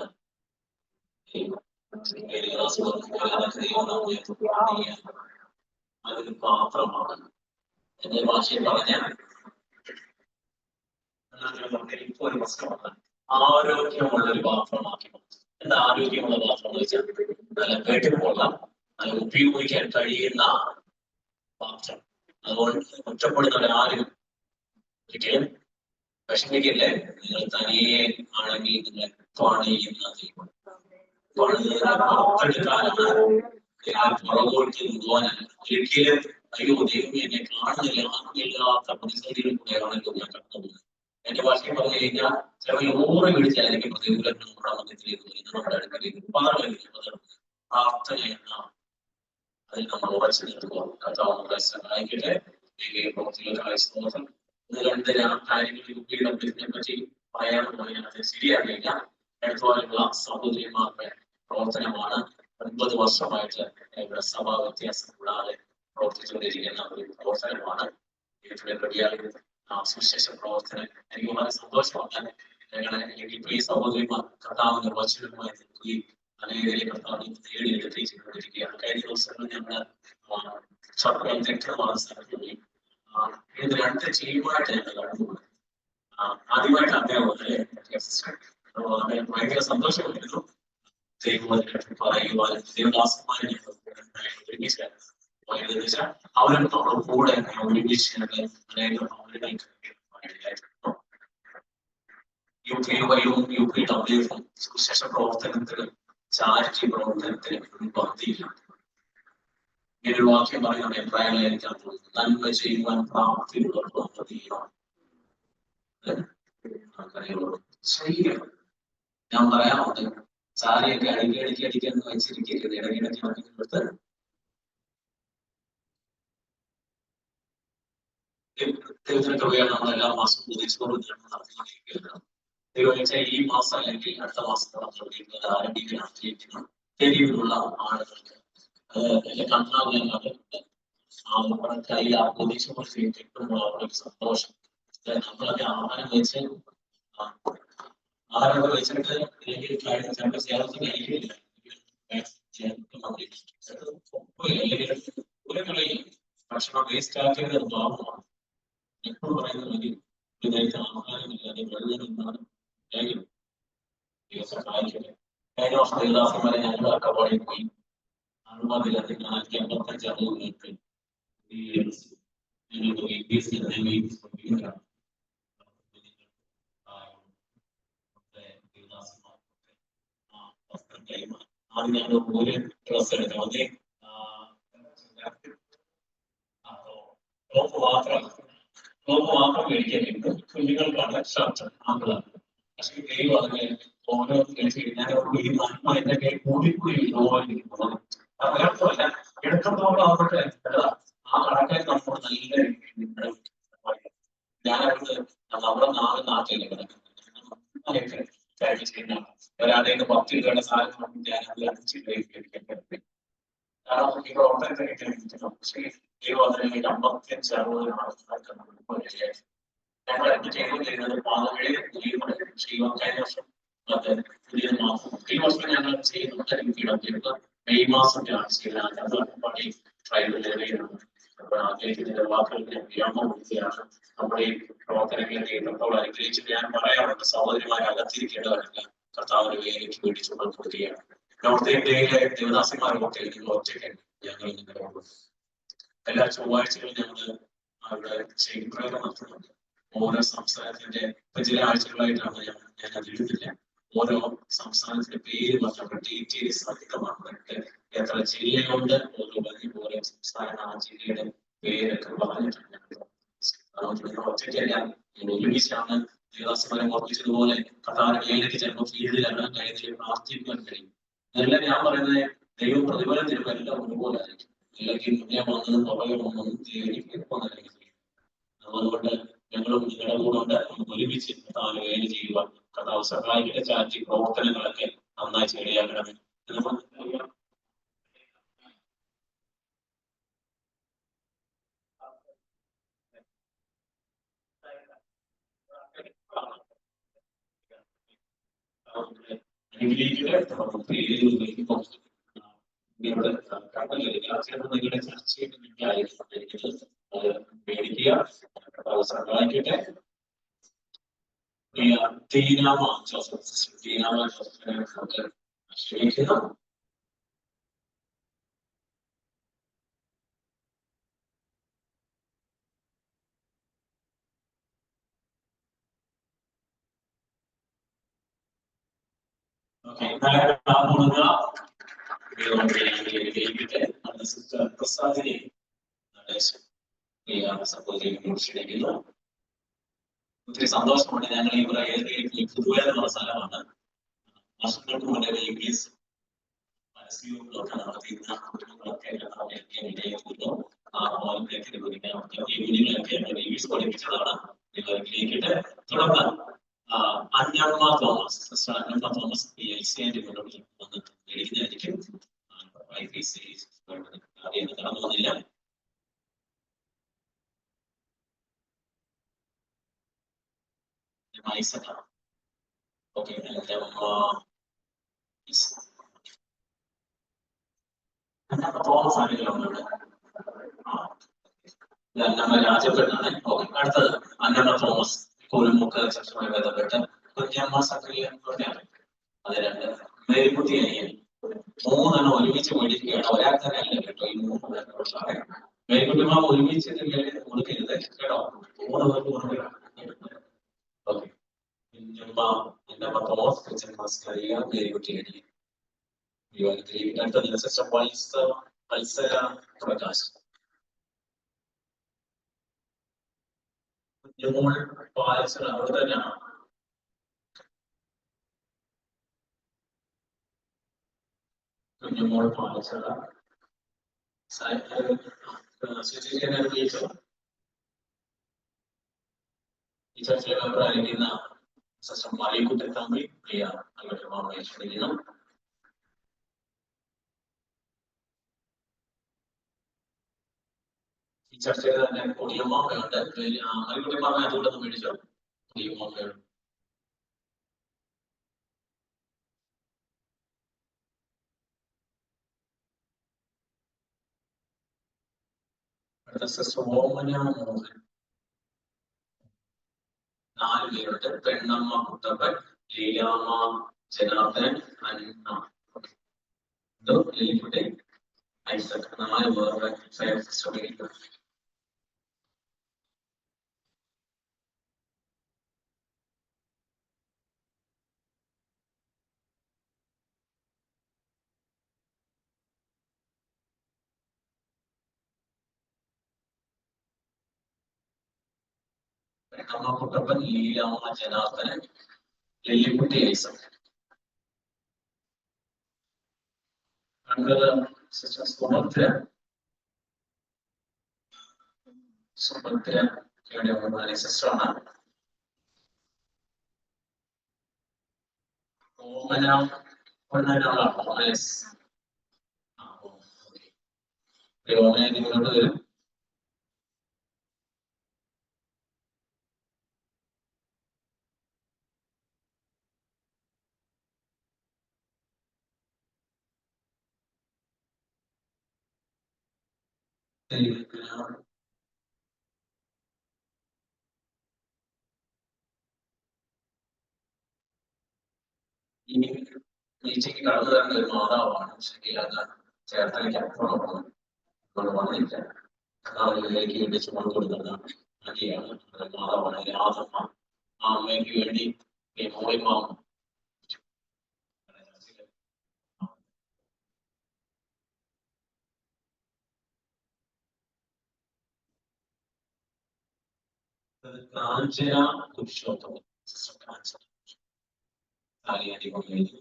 അതൊരു പാത്രമാണ്. എന്റെ ഭാഷയിൽ പറഞ്ഞാൽ ഇപ്പൊ ഒരു വസ്ത്രമാണ്. ആരോഗ്യമുള്ള ഒരു പാത്രമാക്കി. എന്താ ആരോഗ്യമുള്ള പാത്രം എന്ന് വെച്ചാൽ നല്ല വെടിപ്പുള്ള, നല്ല ഉപയോഗിക്കാൻ കഴിയുന്ന പാത്രം. അതുകൊണ്ട് കുറ്റപ്പെടുന്നവരാരും ഒരിക്കലും വിഷമിക്കില്ലേ. നിങ്ങൾ തനിയെ ആണെങ്കിൽ നിങ്ങൾ പണിയുന്നത് പുറകോട്ട് പോകാനല്ല. ഒരിക്കലും അയ്യോ ദൈവം എന്നെ കാണുന്നില്ല, ആർക്കില്ലാത്ത പ്രതിസന്ധിയിൽ കൂടെയാണ് ഞാൻ കടന്നുപോകുന്നത്. എന്റെ ഭാഷയിൽ പറഞ്ഞു കഴിഞ്ഞാൽ ചിലപ്പോൾ ഓറ് പിടിച്ചാൽ എനിക്ക് പ്രതികൂലങ്ങൾ നമ്മുടെ മധ്യത്തിലേക്ക് വരുന്നത്, നമ്മുടെ അടുക്കലേക്ക് പ്രാർത്ഥന എന്ന അതിൽ നമ്മൾ ഉറച്ചു നിൽക്കുക. കർത്താവ് നമ്മളെ സഹായിക്കട്ടെ. പ്രവർത്തികൾക്കായി 1-2 കാര്യങ്ങൾ യുപിയുടെ പറ്റി പറയാമെന്ന് പറഞ്ഞാൽ അത് ശരിയാകില്ല. എടുത്തുവാനുള്ള സഹോദരിമാരുടെ പ്രവർത്തനമാണ്. 9 വർഷമായിട്ട് ഇവിടെ സഭാ വ്യത്യാസം കൂടാതെ പ്രവർത്തിച്ചുകൊണ്ടിരിക്കുന്ന ഒരു പ്രവർത്തനമാണ്. സുശേഷ പ്രവർത്തനം എനിക്ക് വളരെ സന്തോഷമാണ്. ഇപ്പൊ ഈ സഹോദരിമാർ കർത്താവിന്റെ വചനവുമായി നിൽക്കുകയും അനേകരെ കർത്താവിനെ നേടിയെടുത്തിരിക്കുകയാണ്. കഴിഞ്ഞ ദിവസങ്ങളിൽ ഞങ്ങൾ വ്യക്തമായ സ്ഥലത്ത് ഇത് 2 ടീമായിട്ട് ഞങ്ങൾ കണ്ടുപോയി. ആദ്യമായിട്ട് അദ്ദേഹം ഭയങ്കര സന്തോഷമായിരുന്നു. പറയുവാനും ദേവദാസന്മാരെ അവരും നമ്മുടെ കൂടെ ഒരുമിച്ച് യുപിയും സുശേഷ പ്രവർത്തനത്തിലും ചാരിറ്റി പ്രവർത്തനത്തിലും മുൻപന്തിയില്ല. ഇങ്ങനൊരു വാക്യം പറയുന്ന അഭിപ്രായങ്ങളായിരിക്കാൻ തോന്നുന്നു. നന്മ ചെയ്യുവാൻ പ്രാപ്തിയുള്ളവർ ചെയ്യണം. ഞാൻ പറയാറുണ്ട്, സാരിയൊക്കെ അടിക്കടിക്കാന്ന് വെച്ചിരിക്കരുത്, ഇടയ്ക്കിടയ്ക്ക് നടക്കുന്നത്. ദൈവത്തിന് കൃപയാണ് നമ്മളെല്ലാ മാസവും പ്രതീക്ഷിച്ചുകൊണ്ട് നടത്തിക്കൊണ്ടിരിക്കുന്നത്. ദൈവം ഈ മാസം അല്ലെങ്കിൽ അടുത്ത മാസം നമ്മൾ ആരംഭിക്കാൻ ആഗ്രഹിക്കുന്ന രീതിയിലുള്ള ആളുകൾക്ക് കയ്യിൽ ആഘോഷിച്ച് കിട്ടുമ്പോൾ അവർക്ക് സന്തോഷം. നമ്മളൊക്കെ ആഹാരം വെച്ച് വെച്ചിട്ട് അല്ലെങ്കിൽ ചിലപ്പോൾ ചേർത്ത് കഴിക്കില്ല. ഒരു കളിയും ഭക്ഷണം വേസ്റ്റ് ആക്കിയത് ഭാവമാണ്. എപ്പോഴും പറയുന്ന മതി ഒരു നേരത്തെ ആഹാരമില്ലാതെ വെള്ളം നിന്നാണ് വേഗം സഹായിക്കുന്നത്. കഴിഞ്ഞ വർഷം ദേവദാസന്മാരെ ഞങ്ങൾ അക്കപ്പാടിൽ പോയി. 60-55 ആളുകൾക്ക് ആദ്യം ഞങ്ങൾ ഒരു ഡ്രസ് എടുക്കാം. അത് ടോപ്പ് മാത്രം മേടിക്കാൻ കിട്ടും. കുഞ്ഞുങ്ങൾക്കാണ് ഷർട്ട് ആമ്പിളാണ്. പക്ഷേ ദൈവം അതിനെ ഓരോ ഞാൻ ഈ നന്മ എന്റെ കൈ കൂടിക്കൂടി ഇതുപോലിരിക്കുന്നത് വേർത്തല്ല എടുക്കത്തോളം ആവട്ടെ ആ കടക്കാർ നമ്മോട് നല്ല രീതിയിൽ ഞാൻ അവിടുന്ന് നമ്മുടെ നാട്ടിൽ ഒരാളുടെ 10 രൂപയുടെ സാധനം ഞാൻ അത് 5 രൂപയ്ക്ക് കാരണം ഈ പ്രവർത്തനത്തെ പക്ഷേ ഈ വന്നതിലേക്ക് 55-60 ആൾക്കാർക്ക് ഞങ്ങൾ എന്ത് ചെയ്യുന്നത് പാതകളിൽ ചെയ്യുവാൻ കഴിഞ്ഞ വർഷം പുതിയ മാസം ഈ വർഷം ഞങ്ങൾ ചെയ്യുന്നുണ്ട് മെയ് മാസം പണി ട്രൈബൽ അദ്ദേഹത്തിന്റെ വാക്കുകൾ വ്യാമം വിളിക്കുകയാണ് നമ്മുടെ ഈ പ്രവർത്തനങ്ങളെ എത്രത്തോളം അനുഗ്രഹിച്ച് ഞാൻ പറയാറുണ്ട് സഹോദരിമാരെ അകത്തിരിക്കേണ്ടതല്ല കർത്താവിന്റെ വേലയ്ക്ക് വേണ്ടി ചുമതലപ്പെടുകയാണ് നോർത്ത് ഇന്ത്യയിലെ ദേവദാസന്മാരൊക്കെ നിങ്ങൾ ഒറ്റയ്ക്ക് ഞങ്ങൾ നിങ്ങളുടെ എല്ലാ ചൊവ്വാഴ്ചകളും ഞങ്ങൾ അവിടെ ചെയ്യുന്നത് നടത്തുന്നുണ്ട് ഓരോ സംസ്ഥാനത്തിന്റെ ഇപ്പൊ ചില ആഴ്ചകളായിട്ടാണ് ഞാൻ അത് എഴുതില്ല ഓരോ സംസ്ഥാനത്തിന്റെ പേര് പറഞ്ഞ ഡീറ്റെയിൽസ് സഹിതമാണ് എത്ര ജില്ലയുണ്ട് ഓരോ സംസ്ഥാന ആ ജില്ലയുടെ പേരൊക്കെ പറഞ്ഞിട്ടുണ്ട് അതുകൊണ്ട് നിങ്ങൾ ഒറ്റയ്ക്കല്ല നിങ്ങൾ ഒരുമിച്ചാണ് ദേവദാസന്മാരെ ഓർമ്മിച്ചതുപോലെ കർത്താവിന്റെ വേലയ്ക്ക് ചിലപ്പോൾ ഫീൽഡിൽ ഇറങ്ങാൻ കഴിയുന്നതിൽ പ്രാർത്ഥിക്കാൻ കഴിയും അതെല്ലാം ഞാൻ പറയുന്നത് ദൈവം പ്രതിഫലം തരുമ്പോൾ എല്ലാം ഒരുപോലെ ആയിരിക്കും അല്ലെങ്കിൽ മുന്നേ വന്നതും പുറകെ വന്നതും ദൈവം അതുകൊണ്ട് ഞങ്ങളും നിങ്ങളുടെ കൂടെ ഉണ്ട് നമുക്ക് ഒരുമിച്ച് കർത്താവിന് വേല ചെയ്യുക കർത്താവ് സഹായിക്കട്ടെ ചാറ്റി പ്രവർത്തനങ്ങളൊക്കെ നന്നായി ശരിയാക്കണമേ നിങ്ങളുടെ നിങ്ങളുടെ ചർച്ചയിൽ മേടിക്കുക സഹായിക്കട്ടെ തീനാമ ക്ഷണിക്കുന്നു പ്രസാദിനെ ക്ഷണിക്കുന്നു ഒത്തിരി സന്തോഷമുണ്ട് ഞങ്ങൾ ഈ പുതുവേദ എന്നുള്ള സ്ഥലമാണ് വർഷങ്ങൾക്ക് മുന്നേ ഇംഗ്ലീഷ് മനസ്സിലൊക്കെ നടത്തിയിരുന്ന കുടുംബങ്ങളൊക്കെ ഇടയായിരുന്നു ആ കുഞ്ഞുങ്ങളൊക്കെ ഇംഗ്ലീഷ് പഠിപ്പിച്ചതാണ് നിങ്ങൾ കേട്ടിട്ട് തുടർന്ന് അന്നമ്മ തോമസ് സിസ്റ്റർ അന്നമ്മ തോമസ് എൽസിന്റെ മുന്നോട്ട് വന്നിട്ട് എഴുതിയായിരിക്കും കടന്നു വന്നില്ല ഓക്കെ തോമസ് ആണെങ്കിലും ഇവിടെ അന്നമ്മ രാജപ്പെട്ടാണ് ഓക്കെ അടുത്തത് അന്നമ്മ തോമസ് കുരുമുക്ക് ചർച്ചയുമായി ബന്ധപ്പെട്ട് കുഞ്ഞമ്മ സക്രിയ പറഞ്ഞാണ് അത് രണ്ട് മേരിക്കുട്ടി അയ്യൻ മൂന്നെണ്ണം ഒരുമിച്ച് മേടിക്കുകയാണ് ഒരാൾ തന്നെ അല്ല കേട്ടോ ഈ 3 പേർക്കുള്ള മേരിക്കുട്ടിമാർ ഒരുമിച്ച് കൊടുക്കരുത് കേട്ടോ 3 പേർക്ക് കൊടുക്കുകയാണ് ഓക്കെ കുഞ്ഞമ്മ അന്നമ്മ തോമസ് കുഞ്ഞമ്മ സക്രിയ മേരിക്കുട്ടി അയ്യൻ അടുത്ത സിസ്റ്റർ വത്സര പ്രകാശ് കുഞ്ഞുമോൾ പാലസര അവിടെ തന്നെയാണ് കുഞ്ഞുമോൾ പാലസര ഈ ചർച്ചയിൽ അഭിപ്രായിരിക്കുന്ന സിസ്റ്റർ മറിയക്കുട്ടി തമ്പി പ്രിയ അവരുടെ ക്ഷണിക്കുന്നു ഈ ചർച്ചയിൽ തന്നെ പൊടിയമ്മയുണ്ട് മറിയക്കുട്ടി പറഞ്ഞ അതുകൊണ്ടൊന്ന് മേടിച്ചോ പൊടിയമ്മയുണ്ട് അടുത്ത സിസ്റ്റർ ഓമന മോഹൻ 4 പേരുണ്ട് പെണ്ണമ്മ കുട്ടപ്പൻ ലീലാമ്മ ജനാർദ്ദൻ അന്ന ലിലിക്കുട്ടി ഐസക് 4 പേരുടെ sister Pennamma Kuttappan Leelamma Janardhan Lilikutty Isaac Sister Suphatra, your sister. Yes. ഈ മീറ്റിംഗ് കടന്നു വരുന്ന ഒരു മാതാവാണ് ശരിയാണ് ചേർത്തലയ്ക്കപ്പുറമാണ് ഇവിടെ വന്നില്ല കർത്താവിലേക്ക് വേണ്ടി ചുമന്നു കൊടുക്കുന്ന നദിയാണ് മാതാവാണ് രാധമ്മ ആ അമ്മയ്ക്ക് വേണ്ടി ഈ മോളിമാമ കാഞ്ചന പുരുഷോത്തമൻ കാഞ്ചന ആര്യാദി കൊണ്ടുവരുന്നു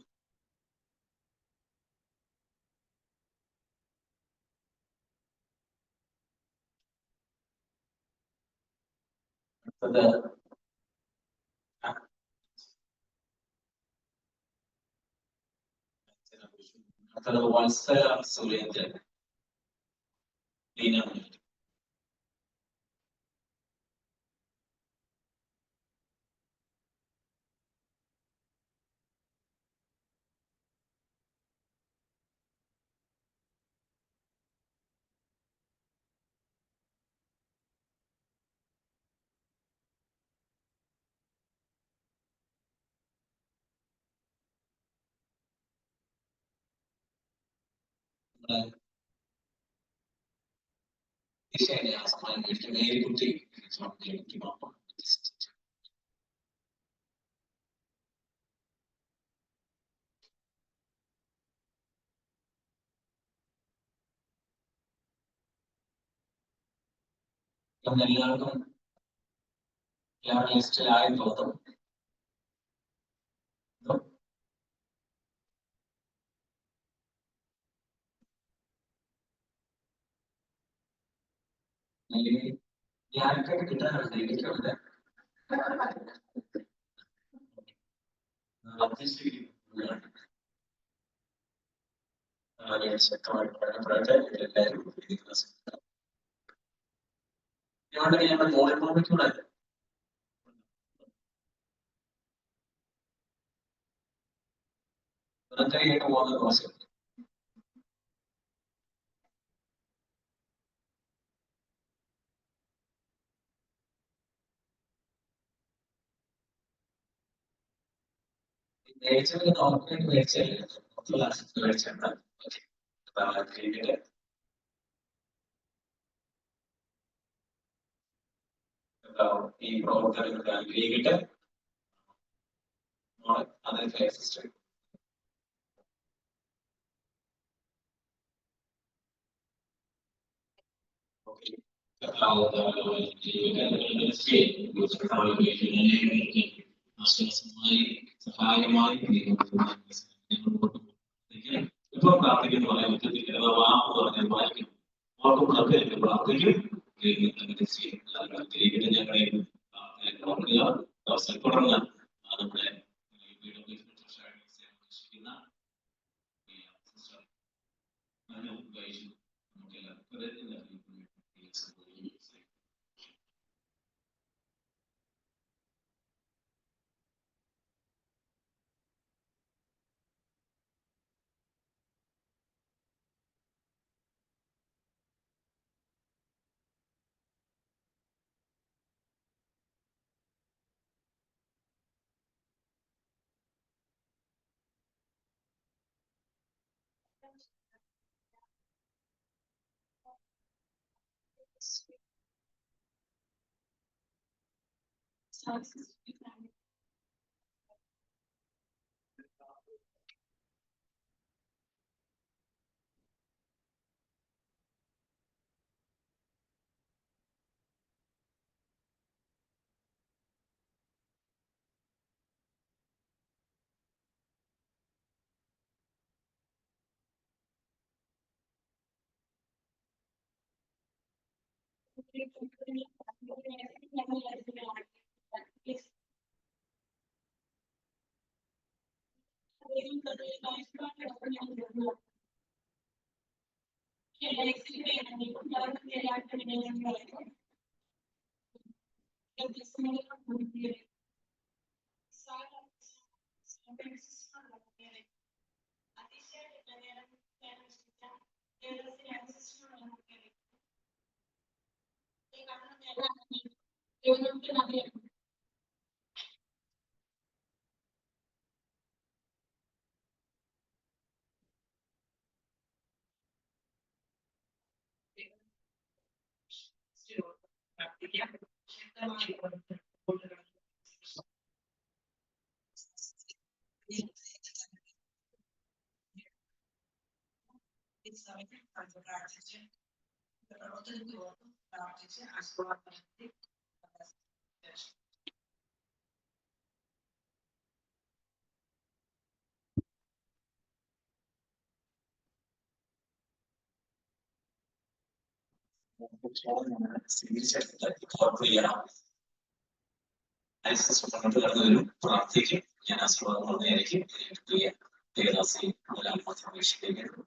അടുത്തത് വത്സല സുരേന്ദ്രൻ ലീന ദിശയുടെ ആ സഹായം മേടിക്കും മേരിക്കുട്ടി എല്ലാവർക്കും എല്ലാവരും ലിസ്റ്റിലായി തോന്നും ഞാനൊക്കെ കിട്ടാറുണ്ട് എനിക്കുണ്ട് ഞങ്ങളുടെ മോളിൽ പോയിക്കൂടെ വെറുതെയായിട്ട് പോകുന്ന ദിവസം നേച്ചറിൽ നമുക്ക് മേടിച്ചല്ലേ മേടിച്ചിട്ടുണ്ട് ഈ പ്രവർത്തനങ്ങൾ അനുഗ്രഹിക്കട്ടെ അതിന്റെ സിസ്റ്റർ ആശ്വാസമായി സഹായമായി ഇപ്പോൾ പ്രാർത്ഥിക്കുന്ന പറയാൻ പറ്റത്തില്ല വാക്ക് പറഞ്ഞാൽ വായിക്കും വാക്ക് പ്രാർത്ഥിക്കും പ്രാർത്ഥിക്കും ഞങ്ങളെ ഓർക്കുക അവസരപ്പെടുന്ന നമ്മുടെ പ്രാർത്ഥിച്ച് പ്രവർത്തനത്തിൽ ഓർത്ത് പ്രാർത്ഥിച്ച് ആശീർവാദം പ്രാർത്ഥിക്കും. ഞാൻ ആശീർവാദം പറഞ്ഞായിരിക്കും ദേവദാസി മാത്രം വീക്ഷിക്കുകയുള്ളൂ.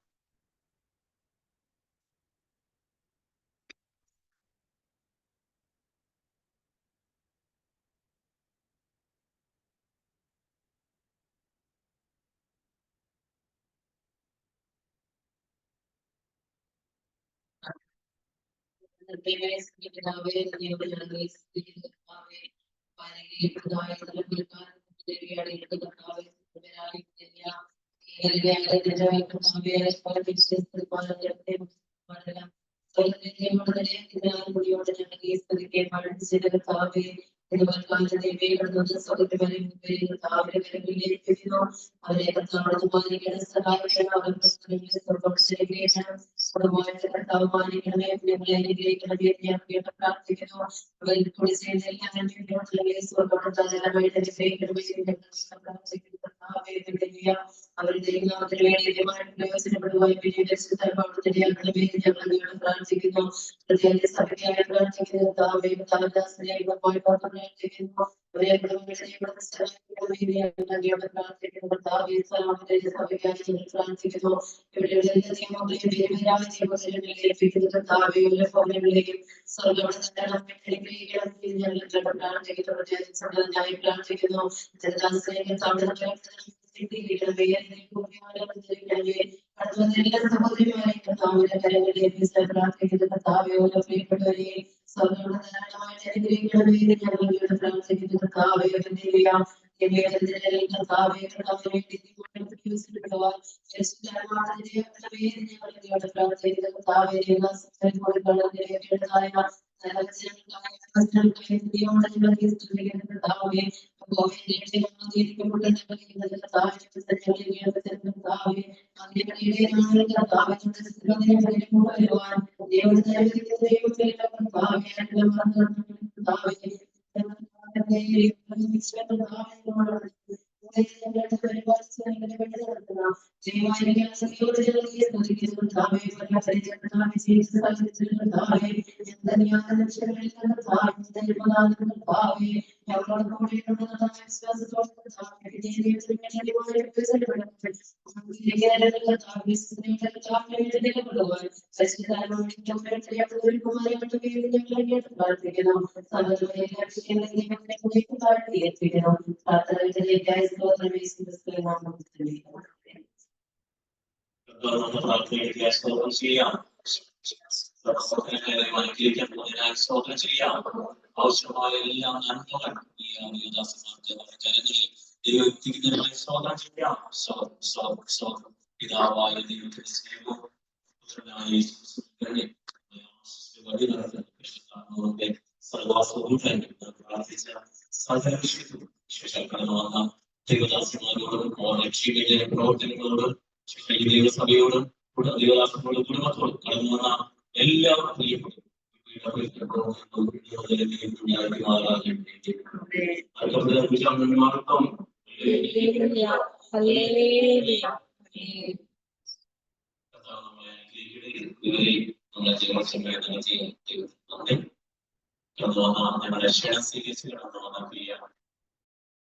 ആവശ്യമായ എല്ലാ നന്മകൾ ഈ പിതാവായ ദൈവത്തിന്റെ സ്നേഹവും സർവാസവും പ്രാർത്ഥിച്ച സകല കടന്നു വന്ന ദൈവദാസന്മാരോടും രക്ഷയുടെ പ്രവർത്തനങ്ങളോടും ദൈവസഭയോടും ദൈവദാസങ്ങളോടും കുടുംബത്തോടും കടന്നു വന്ന എല്ലാവർക്കും പ്രിയപ്പെടും നമ്മളെ കടന്നു വന്ന ഞങ്ങളുടെ ക്ഷണ സീരീസ് കടന്നു വന്ന പ്രിയ